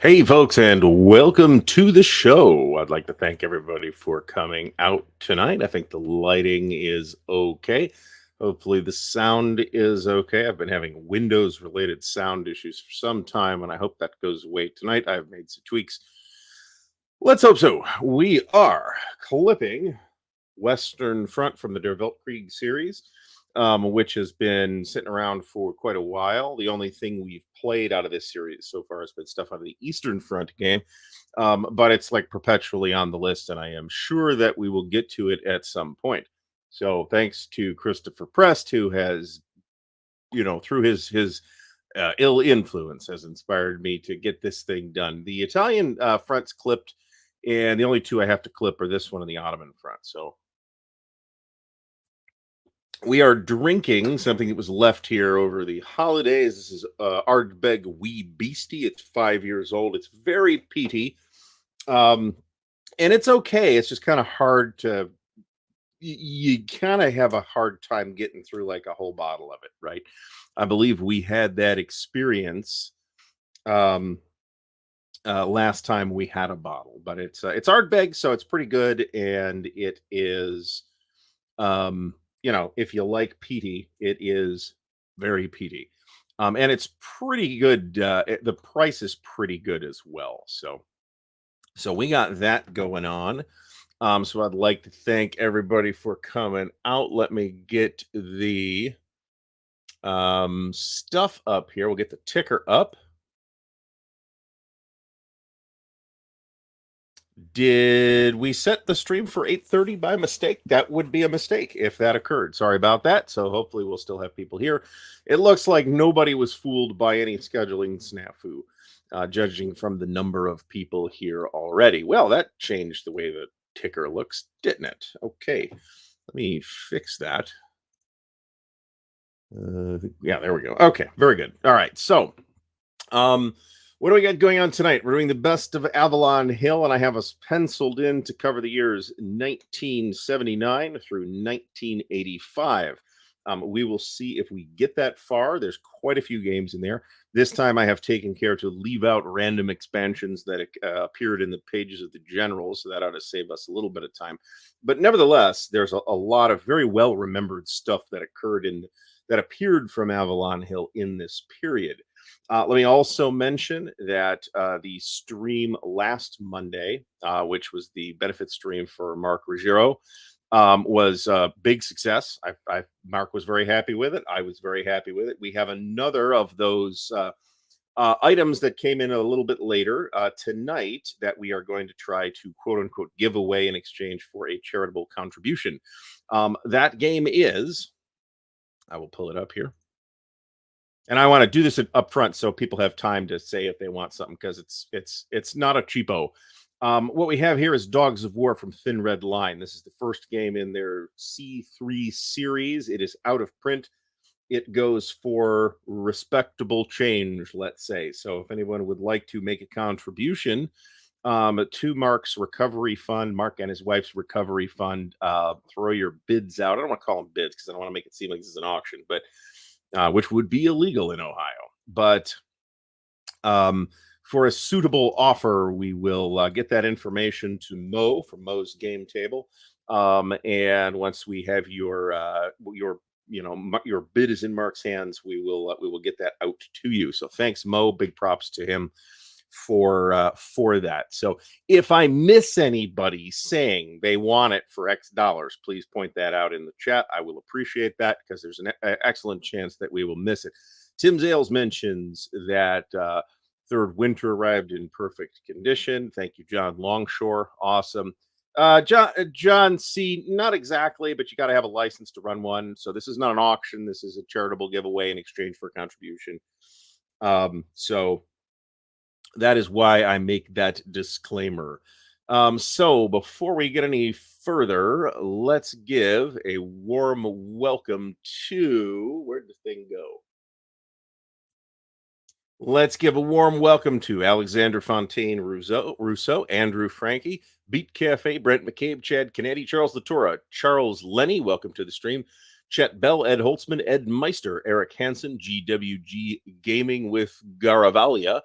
Hey, folks, and welcome to the show. I'd like to thank everybody for coming out tonight. I think the lighting is okay. Hopefully, the sound is okay. I've been having Windows related sound issues for some time, and I hope that goes away tonight. I've made some tweaks. Let's hope so. We are clipping Western Front from the Der Weltkrieg series, which has been sitting around for quite a while. The only thing we've played out of this series so far has been stuff out of the Eastern Front game, but it's like perpetually on the list, and I am sure that we will get to it at some point. So thanks to Christopher Prest, who has, through his ill influence, has inspired me to get this thing done. The Italian front's clipped, and the only two I have to clip are this one and the Ottoman front. So We are drinking something that was left here over the holidays. This is Ardbeg Wee Beastie. It's 5 years old. It's very peaty. Um, and it's okay. It's just kind of hard to you kind of have a hard time getting through like a whole bottle of it, right? I believe we had that experience um last time we had a bottle, but it's Ardbeg, so it's pretty good, and it is if you like peaty, it is very peaty. And it's pretty good. The price is pretty good as well. So we got that going on. So I'd like to thank everybody for coming out. Let me get the stuff up here. We'll get the ticker up. Did we set the stream for 8:30 by mistake? That would be a mistake if that occurred. Sorry about that. So hopefully we'll still have people here. It looks like nobody was fooled by any scheduling snafu, judging from the number of people here already. Well, that changed the way the ticker looks, didn't it? Okay, let me fix that. Yeah, there we go. Okay, very good. All right, so what do we got going on tonight? We're doing the best of Avalon Hill, and I have us penciled in to cover the years 1979 through 1985. We will see if we get that far. There's quite a few games in there. This time I have taken care to leave out random expansions that appeared in the pages of the general, so that ought to save us a little bit of time. But nevertheless, there's a lot of very well remembered stuff that occurred that appeared from Avalon Hill in this period. Let me also mention that the stream last Monday, which was the benefit stream for Mark Ruggiero, was a big success. Mark was very happy with it. I was very happy with it. We have another of those items that came in a little bit later tonight that we are going to try to quote unquote give away in exchange for a charitable contribution. That game is, I will pull it up here. And I want to do this up front so people have time to say if they want something, because it's not a cheapo. What we have here is Dogs of War from Thin Red Line. This is the first game in their C3 series. It is out of print. It goes for respectable change, let's say. So if anyone would like to make a contribution to Mark's recovery fund, Mark and his wife's recovery fund, throw your bids out. I don't want to call them bids because I don't want to make it seem like this is an auction, but which would be illegal in Ohio. But for a suitable offer, we will get that information to Mo from Mo's Game Table. And once we have your bid is in Mark's hands, we will get that out to you. So thanks, Mo. Big props to him for that. So if I miss anybody saying they want it for X dollars, please point that out in the chat. I will appreciate that, because there's an excellent chance that we will miss it. Tim Zales mentions that Third Winter arrived in perfect condition. Thank you, John Longshore. Awesome. John C, not exactly, but you got to have a license to run one. So this is not an auction. This is a charitable giveaway in exchange for a contribution. So that is why I make that disclaimer. So before we get any further, let's give a warm welcome to, where'd the thing go? Let's give a warm welcome to Alexander Fontaine Rousseau, Andrew Frankie, Beat Cafe, Brent McCabe, Chad Kennedy, Charles Latora, Charles Lenny, welcome to the stream. Chet Bell, Ed Holtzman, Ed Meister, Eric Hansen, GWG Gaming with Garavalia,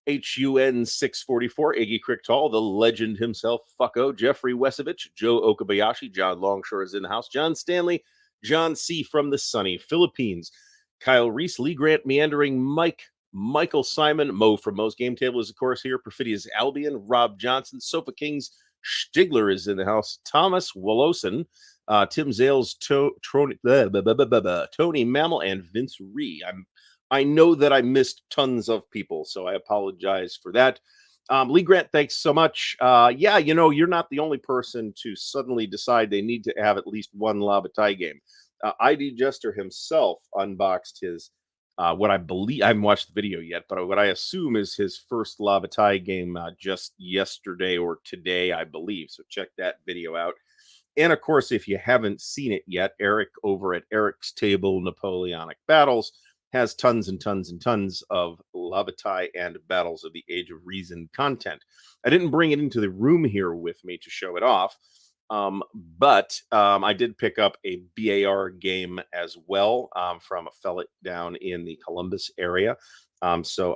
HUN 644, Iggy Cricktall, the legend himself, Fucko, Jeffrey Wesovich, Joe Okabayashi, John Longshore is in the house, John Stanley, John C. from the sunny Philippines, Kyle Reese, Lee Grant, Meandering Mike, Michael Simon, Mo from Mo's Game Table is, of course, here, Perfidious Albion, Rob Johnson, Sofa Kings, Stigler is in the house, Thomas Wolosin, Tim Zales, Tony Mammal, and Vince Ree. I know that I missed tons of people, so I apologize for that. Lee Grant, thanks so much. Yeah, you're not the only person to suddenly decide they need to have at least one Labatai game. ID Jester himself unboxed his, what I believe, I haven't watched the video yet, but what I assume is his first Labatai game just yesterday or today, I believe. So check that video out. And of course, if you haven't seen it yet, Eric over at Eric's Table Napoleonic Battles has tons and tons and tons of Labatai and Battles of the Age of Reason content. I didn't bring it into the room here with me to show it off, but I did pick up a BAR game as well from a fella down in the Columbus area. So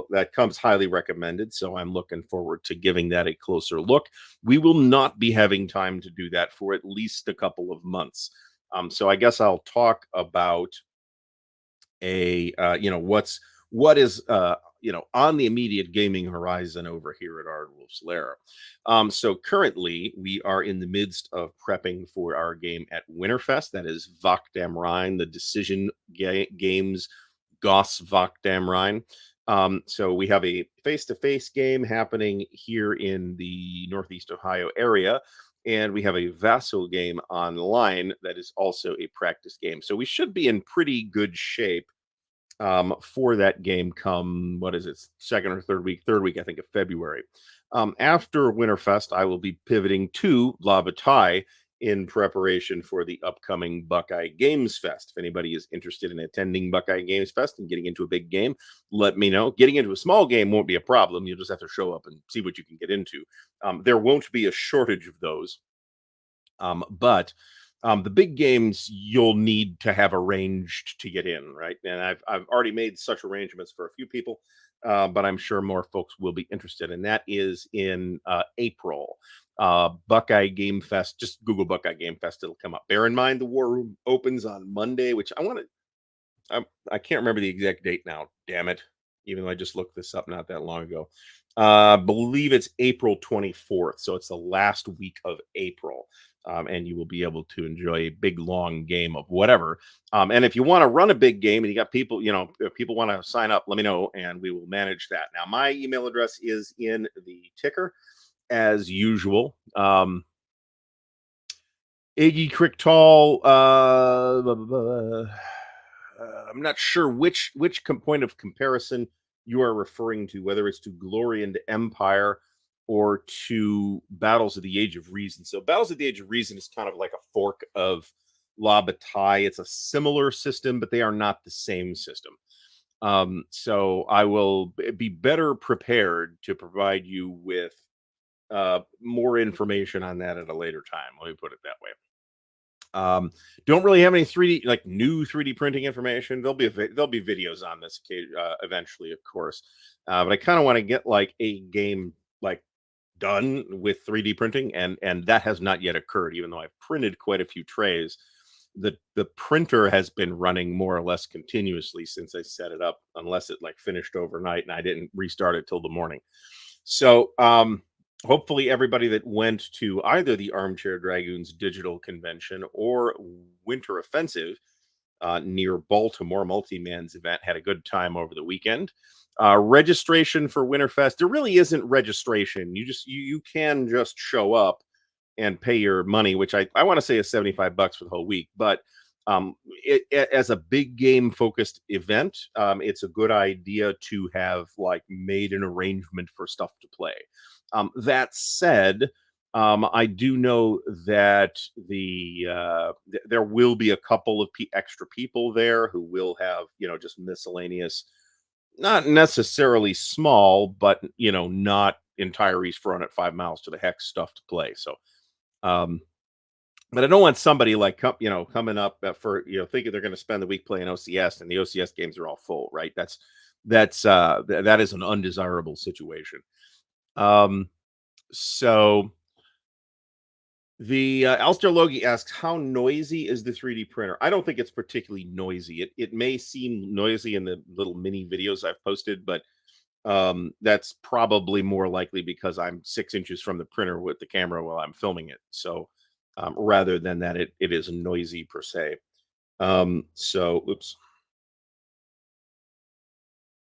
that comes highly recommended. So I'm looking forward to giving that a closer look. We will not be having time to do that for at least a couple of months. So I guess I'll talk about what is on the immediate gaming horizon over here at Ardwulf's Lair. So currently we are in the midst of prepping for our game at Winterfest. That is Vakdam Rhine, the Decision Games Goss Vakdam Rhine. So we have a face-to-face game happening here in the Northeast Ohio area, and we have a Vassal game online that is also a practice game. So we should be in pretty good shape for that game come, what is it, second or third week, I think, of February. After Winterfest, I will be pivoting to Labatai in preparation for the upcoming Buckeye Games Fest. If anybody is interested in attending Buckeye Games Fest and getting into a big game, let me know. Getting into a small game won't be a problem. You'll just have to show up and see what you can get into. There won't be a shortage of those. But the big games you'll need to have arranged to get in, right? And I've already made such arrangements for a few people, but I'm sure more folks will be interested. And that is in April. Buckeye Game Fest. Just Google Buckeye Game Fest; it'll come up. Bear in mind the war room opens on Monday, which I can't remember the exact date now. Damn it! Even though I just looked this up not that long ago. Believe it's April 24th, so it's the last week of April. And you will be able to enjoy a big long game of whatever. And if you want to run a big game and you got people, if people want to sign up, let me know and we will manage that. Now, my email address is in the ticker as usual. Iggy Cricktal, I'm not sure which point of comparison you are referring to, whether it's to Glory and Empire or to Battles of the Age of Reason. So Battles of the Age of Reason is kind of like a fork of Labatai. It's a similar system, but they are not the same system. So I will be better prepared to provide you with more information on that at a later time. Let me put it that way. Don't really have any 3D, like new 3D printing information. There'll be videos on this eventually, of course. But I kind of want to get like a game like done with 3D printing, and that has not yet occurred, even though I've printed quite a few trays. The printer has been running more or less continuously since I set it up, unless it like finished overnight and I didn't restart it till the morning. So hopefully everybody that went to either the Armchair Dragoons digital convention or Winter Offensive near Baltimore, Multi-Man's event, had a good time over the weekend. Registration for Winterfest, there really isn't registration. You can just show up and pay your money, which I want to say is $75 for the whole week. But as a big game focused event, it's a good idea to have like made an arrangement for stuff to play. That said, I do know that there will be a couple of extra people there who will have, just miscellaneous, not necessarily small, but, not entire Front at 5 miles to the hex stuff to play. So, but I don't want somebody like, coming up for, thinking they're going to spend the week playing OCS and the OCS games are all full, right? That is an undesirable situation. So the Alistair Logie asks, how noisy is the 3D printer? I don't think it's particularly noisy. It may seem noisy in the little mini videos I've posted, but that's probably more likely because I'm 6 inches from the printer with the camera while I'm filming it. So rather than that, it is noisy per se. Oops.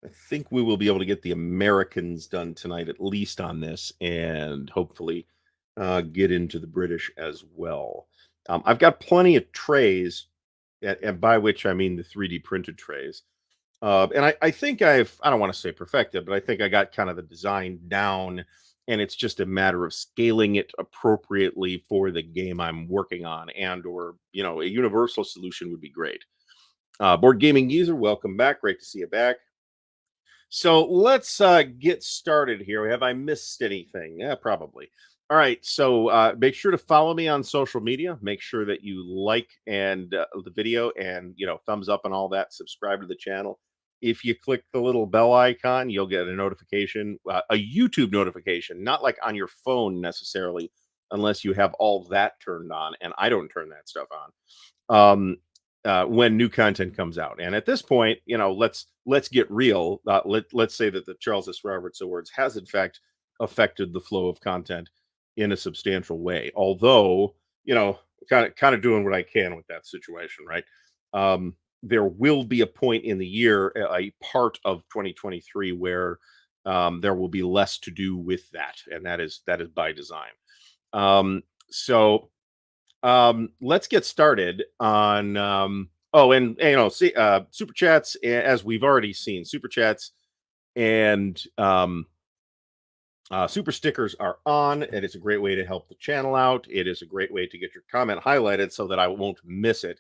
I think we will be able to get the Americans done tonight, at least on this, and hopefully get into the British as well. I've got plenty of trays, and by which I mean the 3D printed trays. And I think I don't want to say perfected, but I think I got kind of the design down and it's just a matter of scaling it appropriately for the game I'm working on, and or a universal solution would be great. Board gaming user, welcome back. Great to see you back. So let's get started here. Have I missed anything? Yeah, probably. All right. So make sure to follow me on social media. Make sure that you like and the video, and thumbs up and all that. Subscribe to the channel. If you click the little bell icon, you'll get a notification, a YouTube notification, not like on your phone necessarily, unless you have all that turned on. And I don't turn that stuff on. When new content comes out. And at this point, let's get real. Let's say that the Charles S. Roberts Awards has in fact affected the flow of content in a substantial way. Although, kind of doing what I can with that situation, right? There will be a point in the year, a part of 2023, where there will be less to do with that, and that is by design. So let's get started on and see super chats, as we've already seen. Super chats and super stickers are on, and it's a great way to help the channel out. It is a great way to get your comment highlighted so that I won't miss it,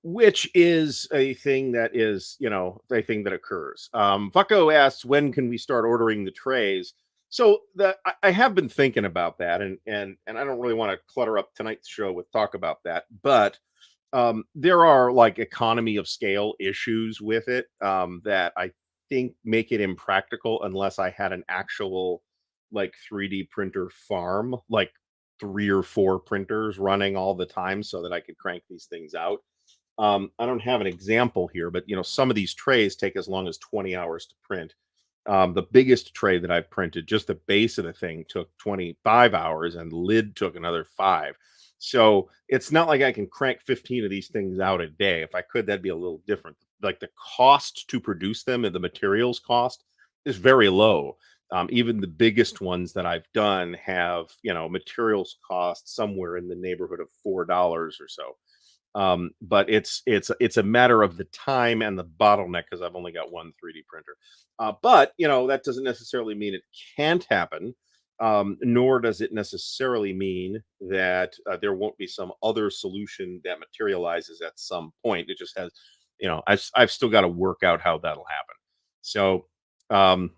which is a thing that occurs. Fucko asks, when can we start ordering the trays? So I have been thinking about that, and I don't really want to clutter up tonight's show with talk about that, but there are like economy of scale issues with it, that I think make it impractical unless I had an actual like 3D printer farm, like 3 or 4 printers running all the time so that I could crank these things out. I don't have an example here, but some of these trays take as long as 20 hours to print. The biggest tray that I've printed, just the base of the thing, took 25 hours, and the lid took another 5. So it's not like I can crank 15 of these things out a day. If I could, that'd be a little different. Like the cost to produce them and the materials cost is very low. Even the biggest ones that I've done have, materials cost somewhere in the neighborhood of $4 or so. But it's a matter of the time and the bottleneck, because I've only got one 3D printer. But that doesn't necessarily mean it can't happen, nor does it necessarily mean that there won't be some other solution that materializes at some point. It just has, I've still got to work out how that'll happen. So um,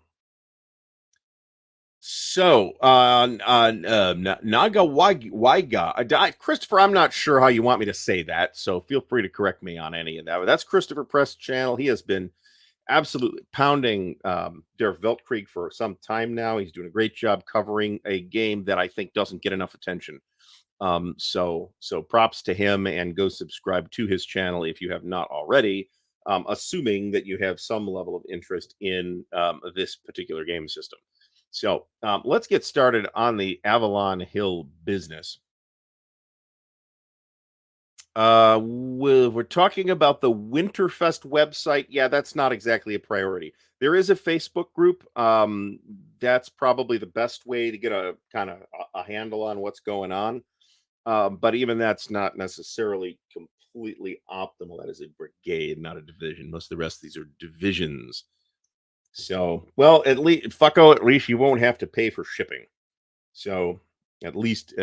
Naga Waiga, Christopher, I'm not sure how you want me to say that, so feel free to correct me on any of that. But that's Christopher Press channel. He has been absolutely pounding Der Weltkrieg for some time now. He's doing a great job covering a game that I think doesn't get enough attention. So props to him, and go subscribe to his channel if you have not already. Assuming that you have some level of interest in this particular game system. So let's get started on the Avalon Hill business. We're talking about the Winterfest website. Yeah, that's not exactly a priority. There is a Facebook group. That's probably the best way to get a kind of a handle on what's going on. But even that's not necessarily completely optimal. That is a brigade, not a division. Most of the rest of these are divisions. So, well, at least you won't have to pay for shipping. So, at least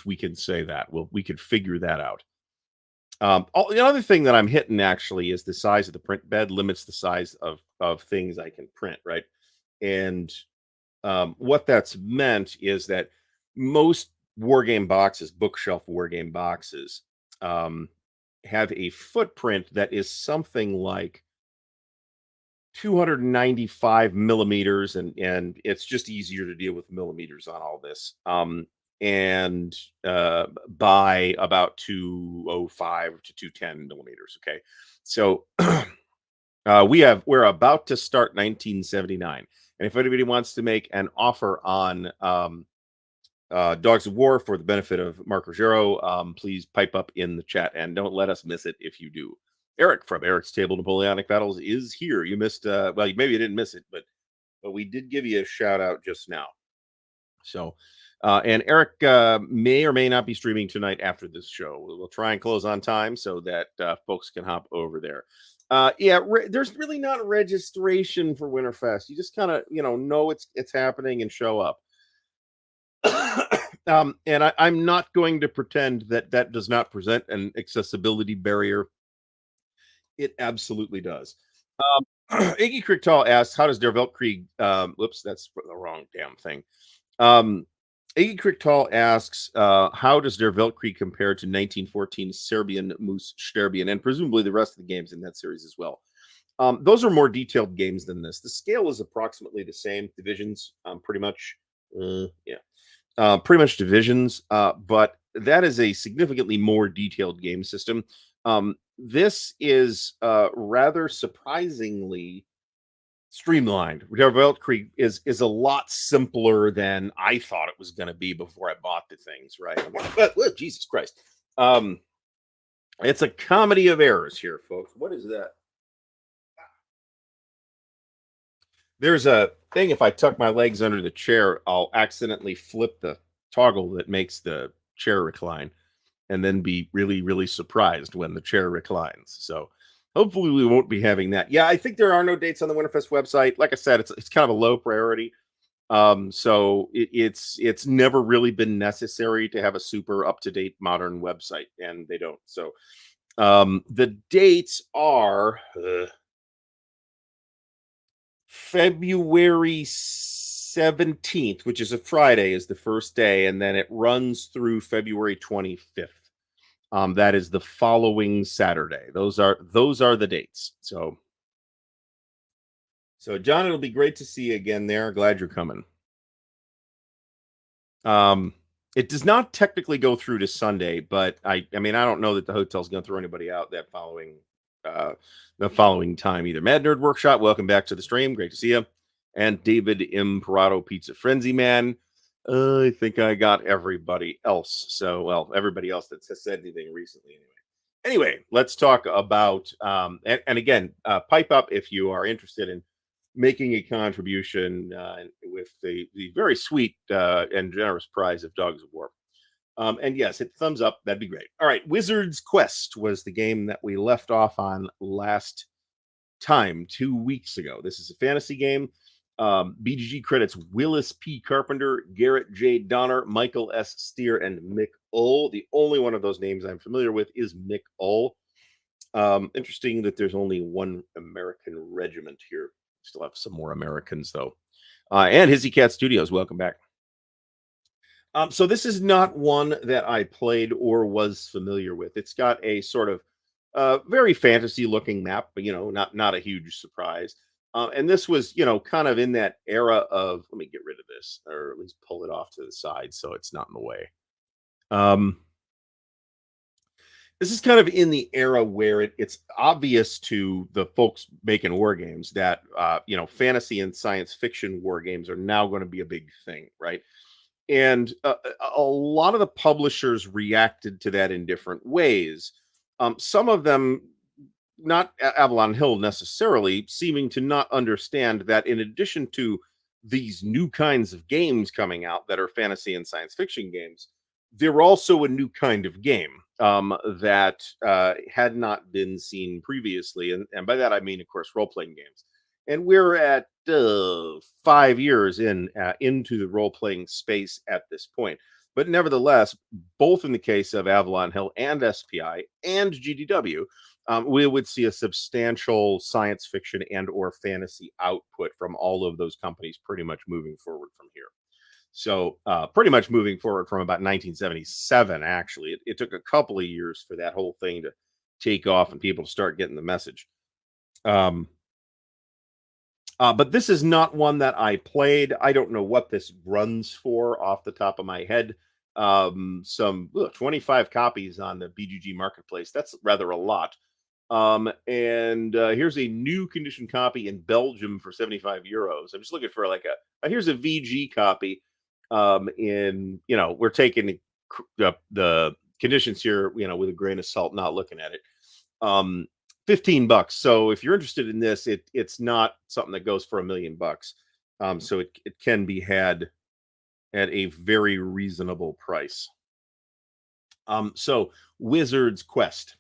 we can say that. We could figure that out. The other thing that I'm hitting actually is the size of the print bed limits the size of things I can print, right? And what that's meant is that most wargame boxes, bookshelf wargame boxes, have a footprint that is something like 295 millimeters, and it's just easier to deal with millimeters on all this. And by about 205 to 210 millimeters. Okay, so we're about to start 1979, and if anybody wants to make an offer on Dogs of War for the benefit of Mark Ruggiero, please pipe up in the chat, and don't let us miss it if you do. Eric from Eric's Table Napoleonic Battles is here. You missed, well, maybe you didn't miss it, but we did give you a shout out just now. So, and Eric may or may not be streaming tonight after this show. We'll try and close on time so that folks can hop over there. Yeah, there's really not registration for Winterfest. You just kind of, know it's happening and show up. And I'm not going to pretend that that does not present an accessibility barrier. It absolutely does. Iggy Kriegtal asks, "How does Der Weltkrieg?" Whoops, that's the wrong damn thing. Um, Iggy Kriegtal asks, "How does Der Weltkrieg compare to 1914 Serbian Moose Sterbian and presumably the rest of the games in that series as well?" Those are more detailed games than this. The scale is approximately the same. Divisions, pretty much. Yeah, pretty much divisions, but that is a significantly more detailed game system. This is rather surprisingly streamlined. Revolt Creek is a lot simpler than I thought it was going to be before I bought the things. Right? But Jesus Christ, um, it's a comedy of errors here, folks. What is that? There's a thing. If I tuck my legs under the chair, I'll accidentally flip the toggle that makes the chair recline and then be really, really surprised when the chair reclines. So hopefully we won't be having that. Yeah, I think there are no dates on the Winterfest website. Like I said, it's kind of a low priority. So it's never really been necessary to have a super up to date modern website, and they don't. So the dates are February 17th, which is a Friday, is the first day, and then it runs through February 25th. That is the following Saturday. Those are the dates. So John, it'll be great to see you again there. Glad you're coming. Um, it does not technically go through to Sunday, but I mean I don't know that the hotel's going to throw anybody out that following uh the following time either. Mad Nerd Workshop, welcome back to the stream. Great to see you. And David Imperato Pizza Frenzy Man. I think I got everybody else. So, well, everybody else that has said anything recently, anyway. Anyway, let's talk about and again, pipe up if you are interested in making a contribution with the very sweet and generous prize of Dogs of War. And yes, hit the thumbs up. That'd be great. All right, Wizard's Quest was the game that we left off on last time 2 weeks ago. This is a fantasy game. BGG credits Willis P. Carpenter, Garrett J. Donner, Michael S. Steer, and Mick Ull. The only one of those names I'm familiar with is Mick Ull. Interesting that there's only one American regiment here. Still have some more Americans though. And Hizzy Cat Studios, welcome back. So this is not one that I played or was familiar with. It's got a sort of very fantasy looking map, but not a huge surprise. And this was, kind of in that era of, let me get rid of this, or at least pull it off to the side so it's not in the way. Um, this is kind of in the era where it's obvious to the folks making war games that fantasy and science fiction war games are now going to be a big thing, right? And a lot of the publishers reacted to that in different ways. Some of them, not Avalon Hill necessarily, seeming to not understand that in addition to these new kinds of games coming out that are fantasy and science fiction games, they're also a new kind of game that had not been seen previously. And by that, I mean, of course, role playing games. And we're at 5 years into the role playing space at this point. But nevertheless, both in the case of Avalon Hill and SPI and GDW, we would see a substantial science fiction and or fantasy output from all of those companies pretty much moving forward from here. So pretty much moving forward from about 1977, actually. It took a couple of years for that whole thing to take off and people to start getting the message. But this is not one that I played. I don't know what this runs for off the top of my head. 25 copies on the BGG marketplace. That's rather a lot. And here's a new condition copy in Belgium for 75 euros. I'm just looking for like here's a VG copy. We're taking the conditions here, with a grain of salt, not looking at it. $15. So if you're interested in this, it's not something that goes for $1 million. So it can be had at a very reasonable price. So Wizard's Quest,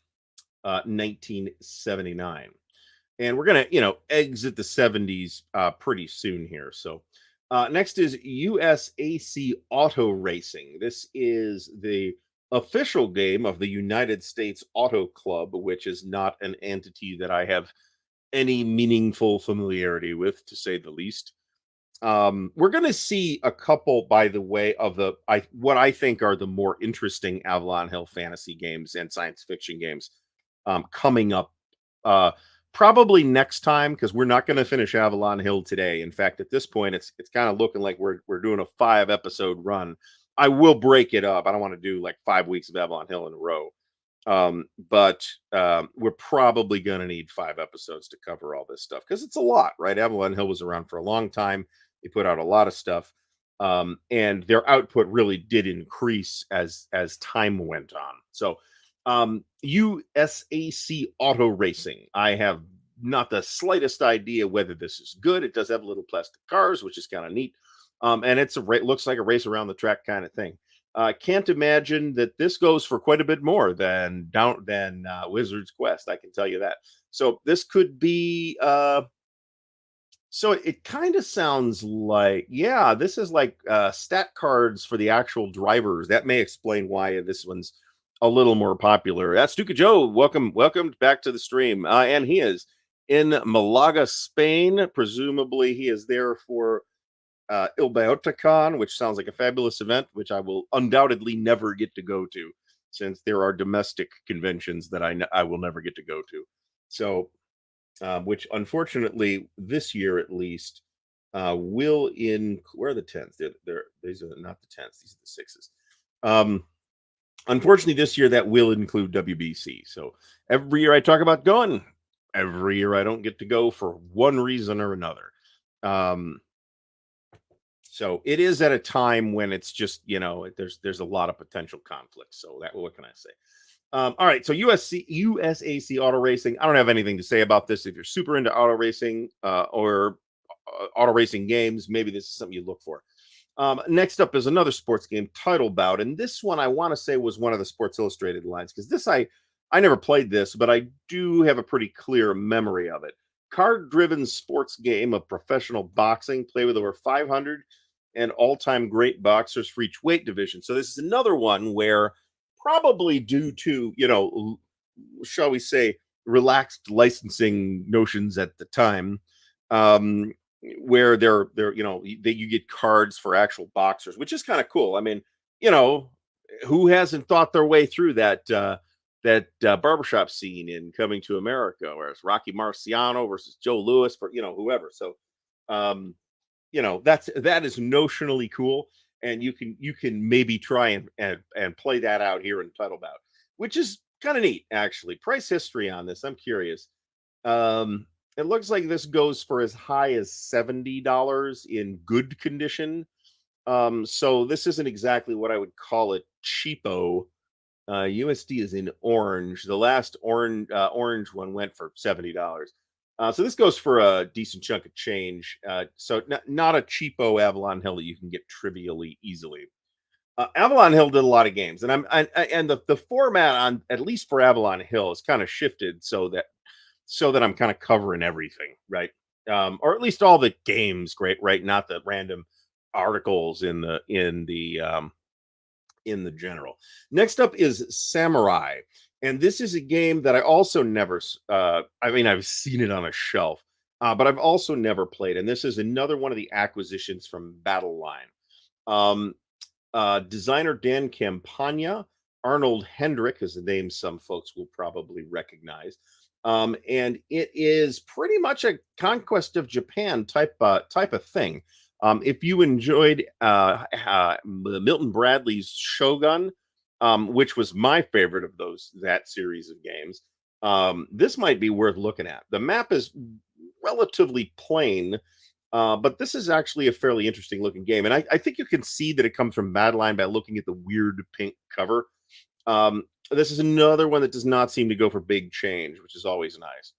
1979, and we're gonna exit the 70s pretty soon here. So Next is USAC Auto Racing. This is the official game of the United States Auto Club, which is not an entity that I have any meaningful familiarity with, to say the least. We're going to see a couple, by the way, of what I think are the more interesting Avalon Hill fantasy games and science fiction games coming up. Uh, Probably next time, because we're not going to finish Avalon Hill today. In fact, at this point, it's kind of looking like we're doing a 5 episode run. I will break it up. I don't want to do like 5 weeks of Avalon Hill in a row. But we're probably going to need 5 episodes to cover all this stuff because it's a lot, right? Avalon Hill was around for a long time. They put out a lot of stuff, and their output really did increase as time went on. So, USAC Auto Racing. I have not the slightest idea whether this is good. It does have little plastic cars, which is kind of neat, and looks like a race around the track kind of thing. I can't imagine that this goes for quite a bit more than Wizard's Quest. I can tell you that. So this could be. So it kind of sounds like, yeah, this is like stat cards for the actual drivers. That may explain why this one's a little more popular. That's Stuka Joe. Welcome back to the stream. And he is in Malaga, Spain. Presumably, he is there for Ilbauticon, which sounds like a fabulous event, which I will undoubtedly never get to go to, since there are domestic conventions that I will never get to go to. So, which unfortunately this year at least will where are the 10s? These are not the 10s; these are the 6s. Unfortunately, this year that will include WBC. So every year I talk about going, every year I don't get to go for one reason or another. So it is at a time when it's just, there's a lot of potential conflict. So what can I say? All right, so USAC Auto Racing. I don't have anything to say about this. If you're super into auto racing or auto racing games, maybe this is something you look for. Next up is another sports game, Title Bout, and this one I want to say was one of the Sports Illustrated lines, because this I never played this, but I do have a pretty clear memory of it. Card-driven sports game of professional boxing, play with over 500 and all-time great boxers for each weight division. So this is another one where, probably due to, shall we say, relaxed licensing notions at the time, where you get cards for actual boxers, which is kind of cool. I mean, who hasn't thought their way through that barbershop scene in Coming to America, where it's Rocky Marciano versus Joe Louis for whoever. So, that is notionally cool, and you can maybe try and play that out here in Title Bout, which is kind of neat actually. Price history on this, I'm curious. It looks like this goes for as high as $70 in good condition. So this isn't exactly what I would call it cheapo. USD is in orange. The last orange one went for $70. So this goes for a decent chunk of change. So not a cheapo Avalon Hill that you can get trivially easily. Avalon Hill did a lot of games, and and the format on, at least for Avalon Hill, is kind of shifted so that I'm kind of covering everything, right? Or at least all the games, great, right? Not the random articles in the general. Next up is Samurai, and this is a game that I also never. I've seen it on a shelf, but I've also never played. And this is another one of the acquisitions from Battle Line. Designer Dan Campagna, Arnold Hendrick is the name some folks will probably recognize. And it is pretty much a Conquest of Japan type of thing. If you enjoyed Milton Bradley's Shogun, which was my favorite of that series of games, this might be worth looking at. The map is relatively plain, but this is actually a fairly interesting looking game. And I think you can see that it comes from Badline by looking at the weird pink cover. This is another one that does not seem to go for big change, which is always nice.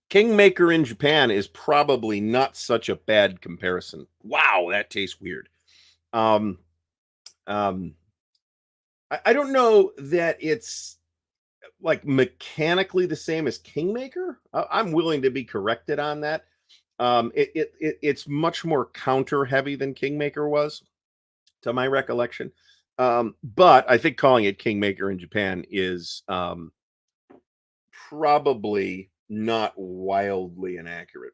Kingmaker in Japan is probably not such a bad comparison. Wow, that tastes weird. I don't know that it's like mechanically the same as Kingmaker. I'm willing to be corrected on that. It's much more counter heavy than Kingmaker was, to my recollection. But I think calling it Kingmaker in Japan is probably not wildly inaccurate.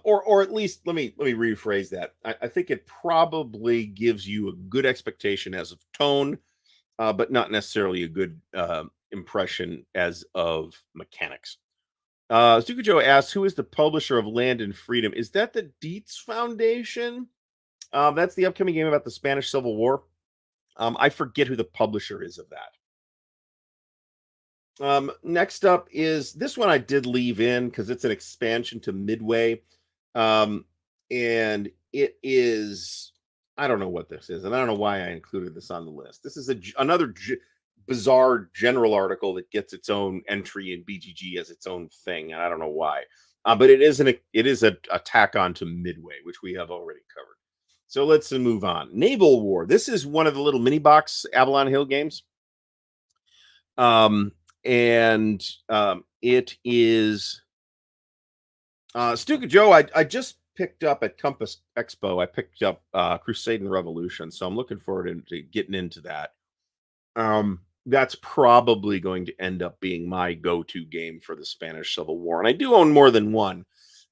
Or at least let me rephrase that. I think it probably gives you a good expectation as of tone, but not necessarily a good impression as of mechanics. Sukujo asks, "Who is the publisher of Land and Freedom? Is that the Dietz Foundation? That's the upcoming game about the Spanish Civil War. I forget who the publisher is of that." Next up is this one I did leave in because it's an expansion to Midway. Um, and it is, I don't know what this is, and I don't know why I included this on the list. This is another bizarre general article that gets its own entry in BGG as its own thing, and I don't know why. But it is a tack on to Midway, which we have already covered. So let's move on. Naval War. This is one of the little mini box Avalon Hill games. Um, and it is Stuka Joe. I just picked up at Compass Expo. I picked up Crusade and Revolution, so I'm looking forward to getting into that. That's probably going to end up being my go-to game for the Spanish Civil War, and I do own more than one.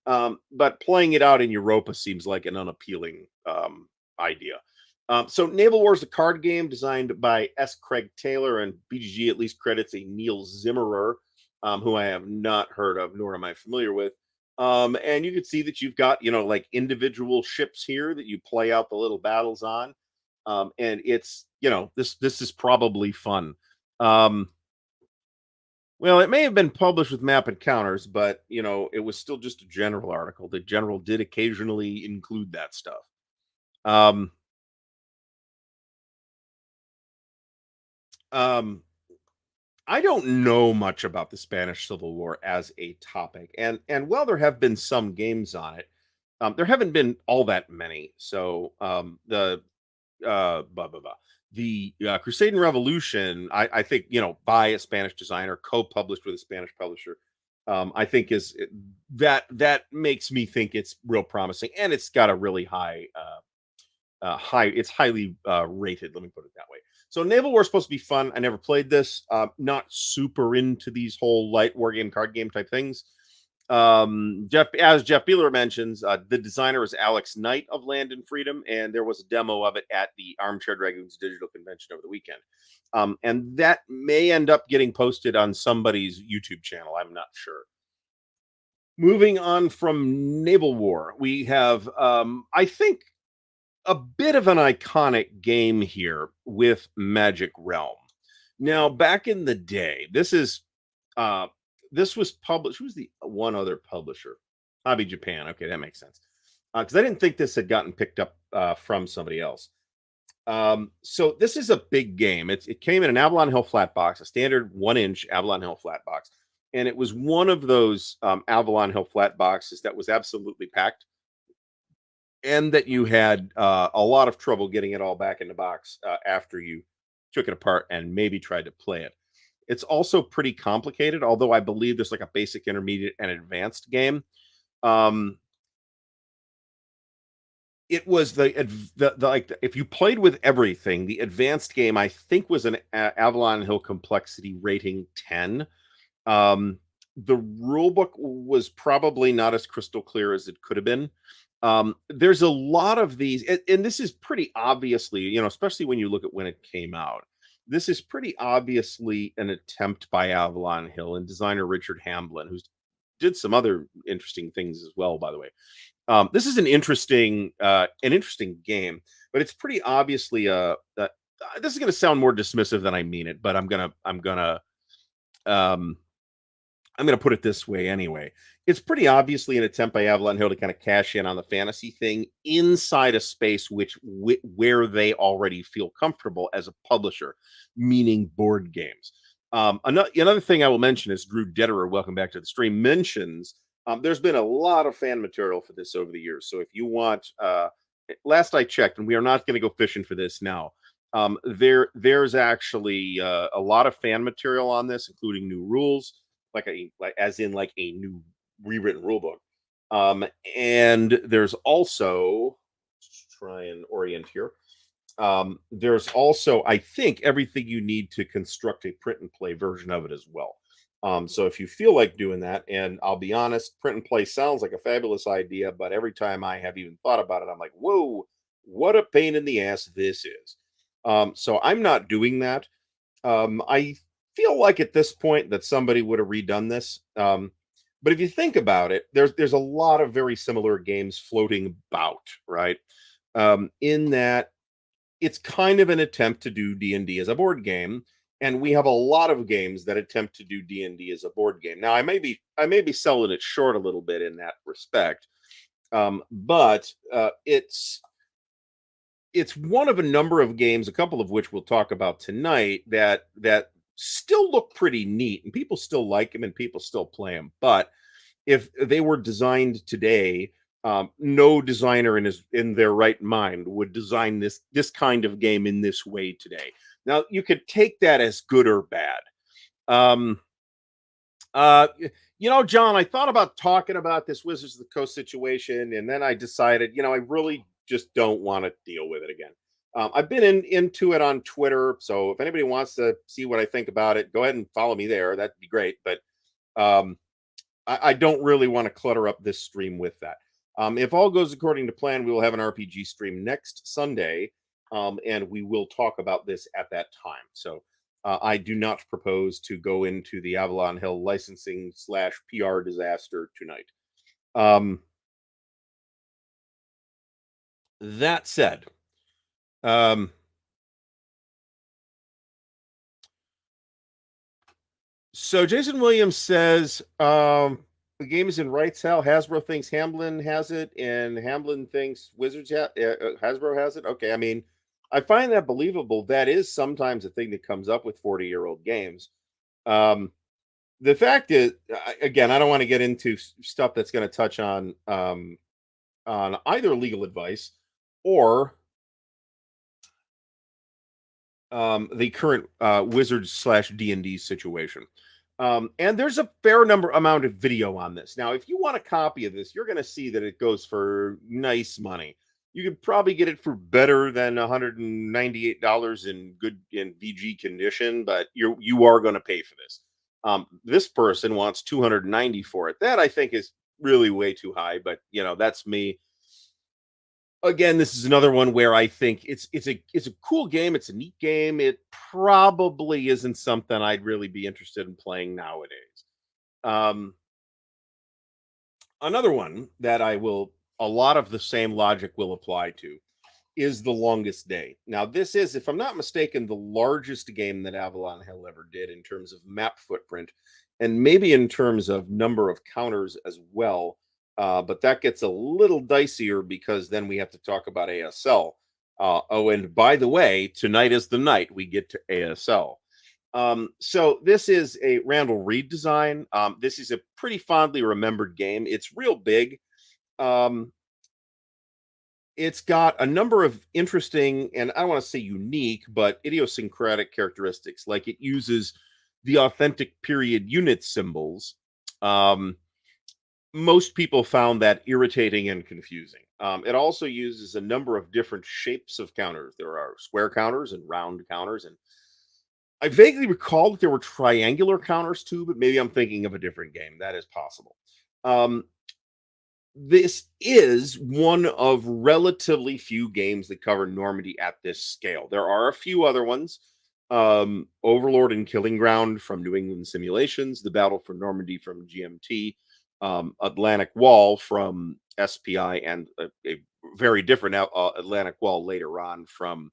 But playing it out in Europa seems like an unappealing idea. So Naval War is a card game designed by S. Craig Taylor, and BGG at least credits a Neil Zimmerer, who I have not heard of, nor am I familiar with. And you can see that you've got, like individual ships here that you play out the little battles on. And it's, this is probably fun. Well, it may have been published with map encounters, but it was still just a general article. The general did occasionally include that stuff. Um, um, I don't know much about the Spanish Civil War as a topic, and while there have been some games on it, there haven't been all that many. So blah blah blah. The Crusade and Revolution, I think by a Spanish designer, co-published with a Spanish publisher, I think that makes me think it's real promising, and it's got a really high. It's highly rated. Let me put it that way. So Naval War is supposed to be fun. I never played this. Not super into these whole light war game, card game type things. As Jeff Beeler mentions, the designer is Alex Knight of Land and Freedom, and there was a demo of it at the Armchair Dragoons digital convention over the weekend. And that may end up getting posted on somebody's YouTube channel. I'm not sure. Moving on from Naval War, we have, I think, a bit of an iconic game here with Magic Realm. Now, back in the day, uh this was published. Who's the one other publisher? Hobby Japan. Okay, that makes sense. Because I didn't think this had gotten picked up from somebody else. So this is a big game. It came in an Avalon Hill flat box, a standard 1-inch Avalon Hill flat box, and it was one of those Avalon Hill flat boxes that was absolutely packed, and that you had a lot of trouble getting it all back in the box after you took it apart and maybe tried to play it. It's also pretty complicated, although I believe there's like a basic, intermediate, and advanced game. Um, it was if you played with everything, the advanced game I think was an Avalon Hill complexity rating 10. The rule book was probably not as crystal clear as it could have been. There's a lot of these, and this is pretty obviously, especially when you look at when it came out. This is pretty obviously an attempt by Avalon Hill and designer Richard Hamblin, who's did some other interesting things as well, by the way. This is an interesting game, but it's pretty obviously this is going to sound more dismissive than I mean it, but um, I'm going to put it this way anyway. It's pretty obviously an attempt by Avalon Hill to kind of cash in on the fantasy thing inside a space where they already feel comfortable as a publisher, meaning board games. Another thing I will mention is Drew Detterer, welcome back to the stream, mentions there's been a lot of fan material for this over the years. So if you want, last I checked, and we are not going to go fishing for this now. There's actually a lot of fan material on this, including new rules, like as in like a new rewritten rule book. Um, and there's also, let's try and orient here. There's also, I think, everything you need to construct a print and play version of it as well. So if you feel like doing that, and I'll be honest, print and play sounds like a fabulous idea, but every time I have even thought about it, I'm like, whoa, what a pain in the ass this is. So I'm not doing that. I feel like at this point that somebody would have redone this. But if you think about it, there's a lot of very similar games floating about, right? In that it's kind of an attempt to do D&D as a board game, and we have a lot of games that attempt to do D&D as a board game. Now, I may be selling it short a little bit in that respect, but it's one of a number of games, a couple of which we'll talk about tonight, that still look pretty neat, and people still like them, and people still play them. But if they were designed today, no designer in their right mind would design this kind of game in this way today. Now, you could take that as good or bad. Um, John, I thought about talking about this Wizards of the Coast situation, and then I decided, I really just don't want to deal with it again. I've been into it on Twitter, so if anybody wants to see what I think about it, go ahead and follow me there. That'd be great. But um, I don't really want to clutter up this stream with that. If all goes according to plan, we will have an RPG stream next Sunday, and we will talk about this at that time. So I do not propose to go into the Avalon Hill licensing slash PR disaster tonight. That said, um, so Jason Williams says the game is in Rights Hell. Hasbro thinks Hamblin has it, and Hamblin thinks Hasbro has it. Okay, I mean, I find that believable. That is sometimes a thing that comes up with 40-year-old games. The fact is, again, I don't want to get into stuff that's going to touch on either legal advice or the current Wizards slash D&D situation. And there's a fair amount of video on this. Now, if you want a copy of this, you're going to see that it goes for nice money. You could probably get it for better than $198 in VG condition, but you are going to pay for this. This person wants $290 for it. That I think is really way too high, but that's me. Again, this is another one where I think it's a cool game. It's a neat game. It probably isn't something I'd really be interested in playing nowadays. Um, Another one that a lot of the same logic will apply to is The Longest Day. Now, this is, if I'm not mistaken, the largest game that Avalon Hill ever did in terms of map footprint, and maybe in terms of number of counters as well. But that gets a little dicier because then we have to talk about ASL. And by the way, tonight is the night we get to ASL. So this is a Randall Reed design. This is a pretty fondly remembered game. It's real big. Um, it's got a number of interesting, and I don't want to say unique, but idiosyncratic characteristics. Like it uses the authentic period unit symbols. Um, Most people found that irritating and confusing. It also uses a number of different shapes of counters. There are square counters and round counters, and I vaguely recall that there were triangular counters too, but maybe I'm thinking of a different game. That is possible. Um, this is one of relatively few games that cover Normandy at this scale. There are a few other ones. Overlord and Killing Ground from New England Simulations, The Battle for Normandy from GMT, Atlantic Wall from SPI, and a very different Atlantic Wall later on from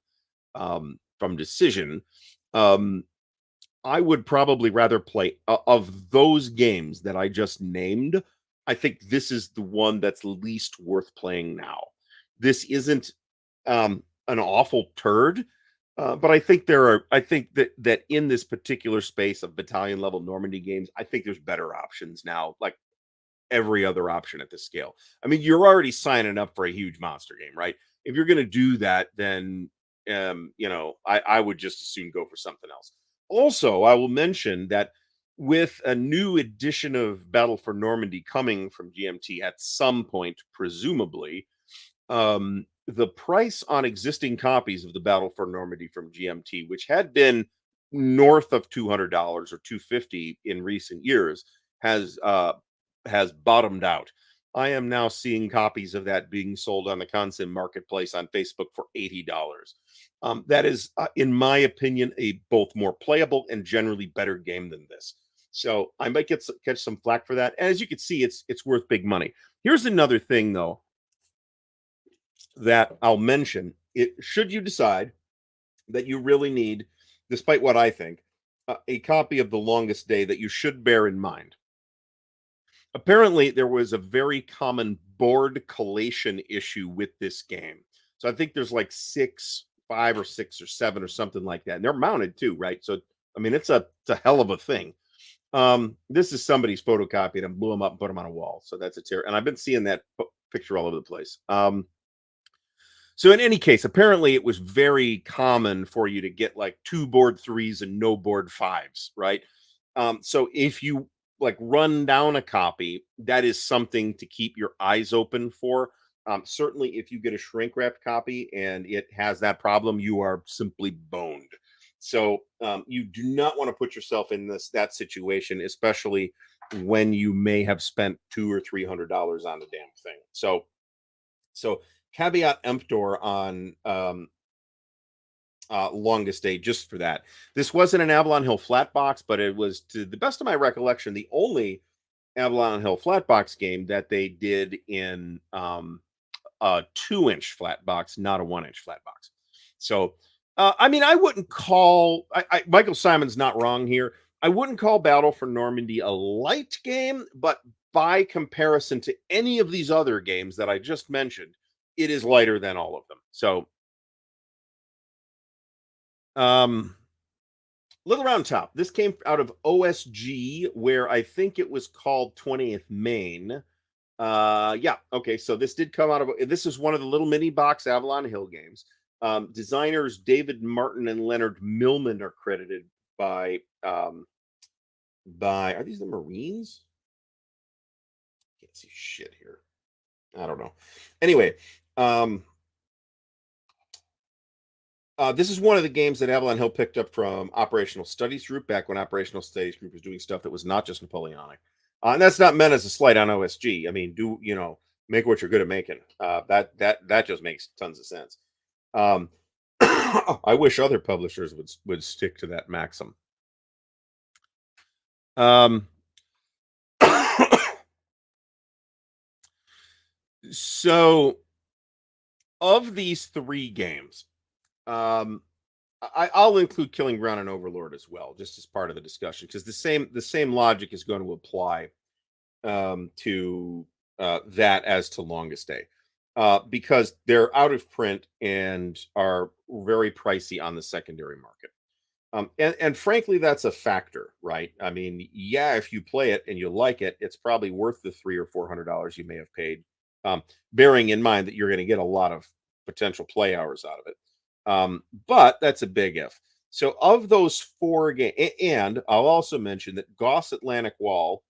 Decision. I would probably rather play of those games that I just named. I think this is the one that's least worth playing now. This isn't an awful turd, but I think I think that in this particular space of battalion level Normandy games, I think there's better options now. Like every other option at this scale. I mean, you're already signing up for a huge monster game, right? If you're going to do that, then I would just as soon go for something else. Also, I will mention that with a new edition of Battle for Normandy coming from GMT at some point, presumably, the price on existing copies of the Battle for Normandy from GMT, which had been north of $200 or 250 in recent years, has has bottomed out. I am now seeing copies of that being sold on the Consim marketplace on Facebook for $80. That is, in my opinion, a both more playable and generally better game than this. So I might catch some flack for that. And as you can see, it's worth big money. Here's another thing, though, that I'll mention. It should you decide that you really need, despite what I think, a copy of The Longest Day that you should bear in mind. Apparently, there was a very common board collation issue with this game. So I think there's like 5 or 6 or 7 or something like that. And they're mounted too, right? So I mean, it's a hell of a thing. This is somebody's photocopied and blew them up and put them on a wall. So that's a tear. And I've been seeing that picture all over the place. So in any case, apparently it was very common for you to get like 2 board 3s and no board 5s, right? So if you like run down a copy, that is something to keep your eyes open for. Certainly, if you get a shrink wrapped copy and it has that problem, you are simply boned. So you do not want to put yourself in that situation, especially when you may have spent $200 or $300 on the damn thing. So caveat emptor on Longest Day just for that. This wasn't an Avalon Hill flat box, but it was, to the best of my recollection, the only Avalon Hill flat box game that they did in a 2-inch flat box, not a 1-inch flat box. So I mean, I wouldn't call Michael Simon's not wrong here. I wouldn't call Battle for Normandy a light game, but by comparison to any of these other games that I just mentioned, it is lighter than all of them. So Little Round Top. This came out of OSG, where I think it was called 20th Maine. Yeah, okay. So this did come out of, this is one of the little mini box Avalon Hill games. Designers David Martin and Leonard Millman are credited by are these the Marines? Can't see shit here. I don't know. Anyway, this is one of the games that Avalon Hill picked up from Operational Studies Group back when Operational Studies Group was doing stuff that was not just Napoleonic. And that's not meant as a slight on OSG. I mean, make what you're good at making. That just makes tons of sense. I wish other publishers would stick to that maxim. So, of these 3 games, I'll include Killing Ground and Overlord as well, just as part of the discussion, because the same logic is going to apply to that as to Longest Day, because they're out of print and are very pricey on the secondary market. And frankly, that's a factor, right? I mean, yeah, if you play it and you like it, it's probably worth the $300 or $400 you may have paid, bearing in mind that you're going to get a lot of potential play hours out of it. But that's a big if. So of those 4 games, and I'll also mention that Goss Atlantic Wall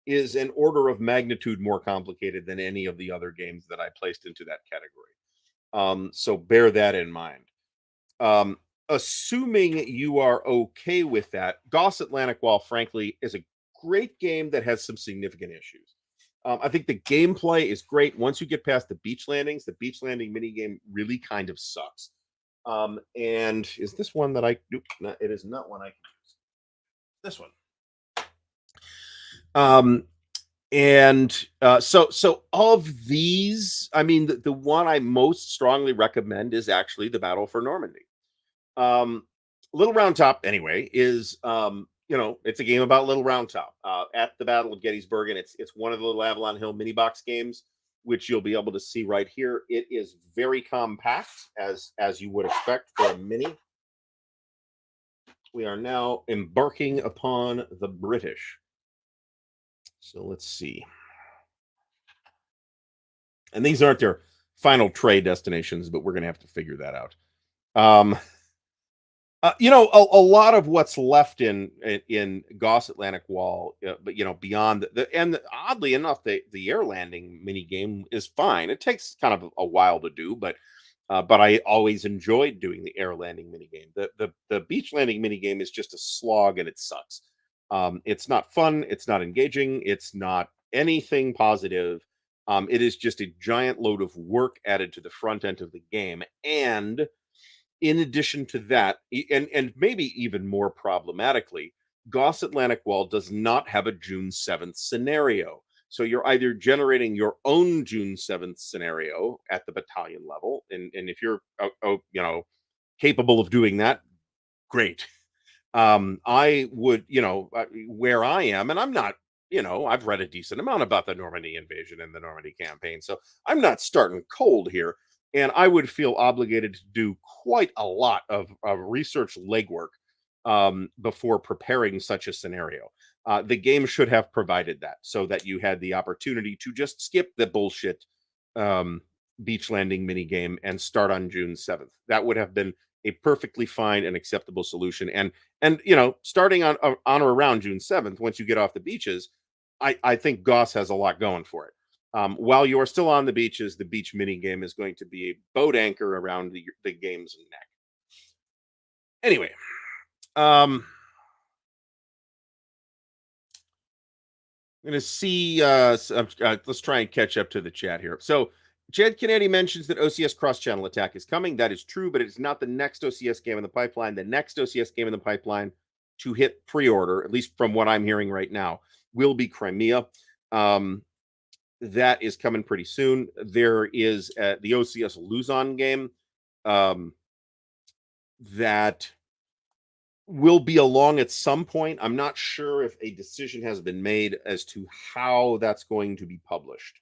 is an order of magnitude more complicated than any of the other games that I placed into that category. So bear that in mind. Assuming you are okay with that, Goss Atlantic Wall, frankly, is a great game that has some significant issues. I think the gameplay is great. Once you get past the beach landings, the beach landing minigame really kind of sucks. And is this one that nope, it is not one I can use. This one. So of these, I mean, the one I most strongly recommend is actually the Battle for Normandy. Little Round Top, anyway, is it's a game about Little Round Top at the Battle of Gettysburg, and it's one of the little Avalon Hill mini box games, which you'll be able to see right here. It is very compact, as you would expect for a mini. We are now embarking upon the British. So let's see. And these aren't their final trade destinations, but we're going to have to figure that out. a lot of what's left in Goss Atlantic Wall, but beyond oddly enough, the air landing mini game is fine. It takes kind of a while to do, but I always enjoyed doing the air landing mini game. The beach landing mini game is just a slog and it sucks. It's not fun. It's not engaging. It's not anything positive. It is just a giant load of work added to the front end of the game, and in addition to that, and maybe even more problematically, Goss Atlantic Wall does not have a June 7th scenario. So you're either generating your own June 7th scenario at the battalion level, and if you're capable of doing that, great. I would, where I am, and I'm not, I've read a decent amount about the Normandy invasion and the Normandy campaign, so I'm not starting cold here. And I would feel obligated to do quite a lot of research legwork before preparing such a scenario. The game should have provided that so that you had the opportunity to just skip the bullshit um, beach landing mini game and start on June 7th. That would have been a perfectly fine and acceptable solution. And starting on or around June 7th, once you get off the beaches, I think Goss has a lot going for it. While you are still on the beaches, the beach mini game is going to be a boat anchor around the game's neck. Anyway, I'm going to see. Let's try and catch up to the chat here. So, Jed Kennedy mentions that OCS cross channel attack is coming. That is true, but it is not the next OCS game in the pipeline. The next OCS game in the pipeline to hit pre order, at least from what I'm hearing right now, will be Crimea. That is coming pretty soon. There is the OCS Luzon game that will be along at some point. I'm not sure if a decision has been made as to how that's going to be published.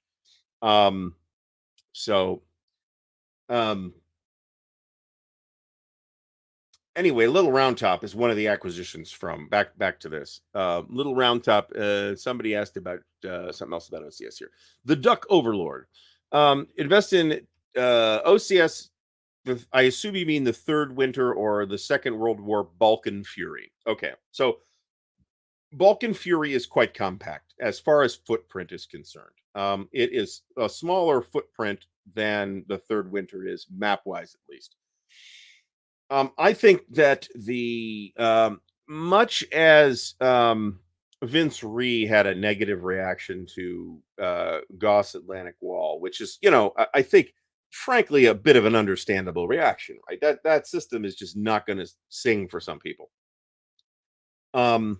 So, anyway, Little Round Top is one of the acquisitions from back to this. Little Round Top. Somebody asked about something else about OCS here. The Duck Overlord. Invest in OCS. I assume you mean the Third Winter or the Second World War Balkan Fury. Okay, so Balkan Fury is quite compact as far as footprint is concerned. It is a smaller footprint than the Third Winter is, map-wise at least. I think that the much as Vince Ree had a negative reaction to Goss Atlantic Wall, which is, I think, frankly, a bit of an understandable reaction, right? That system is just not going to sing for some people. I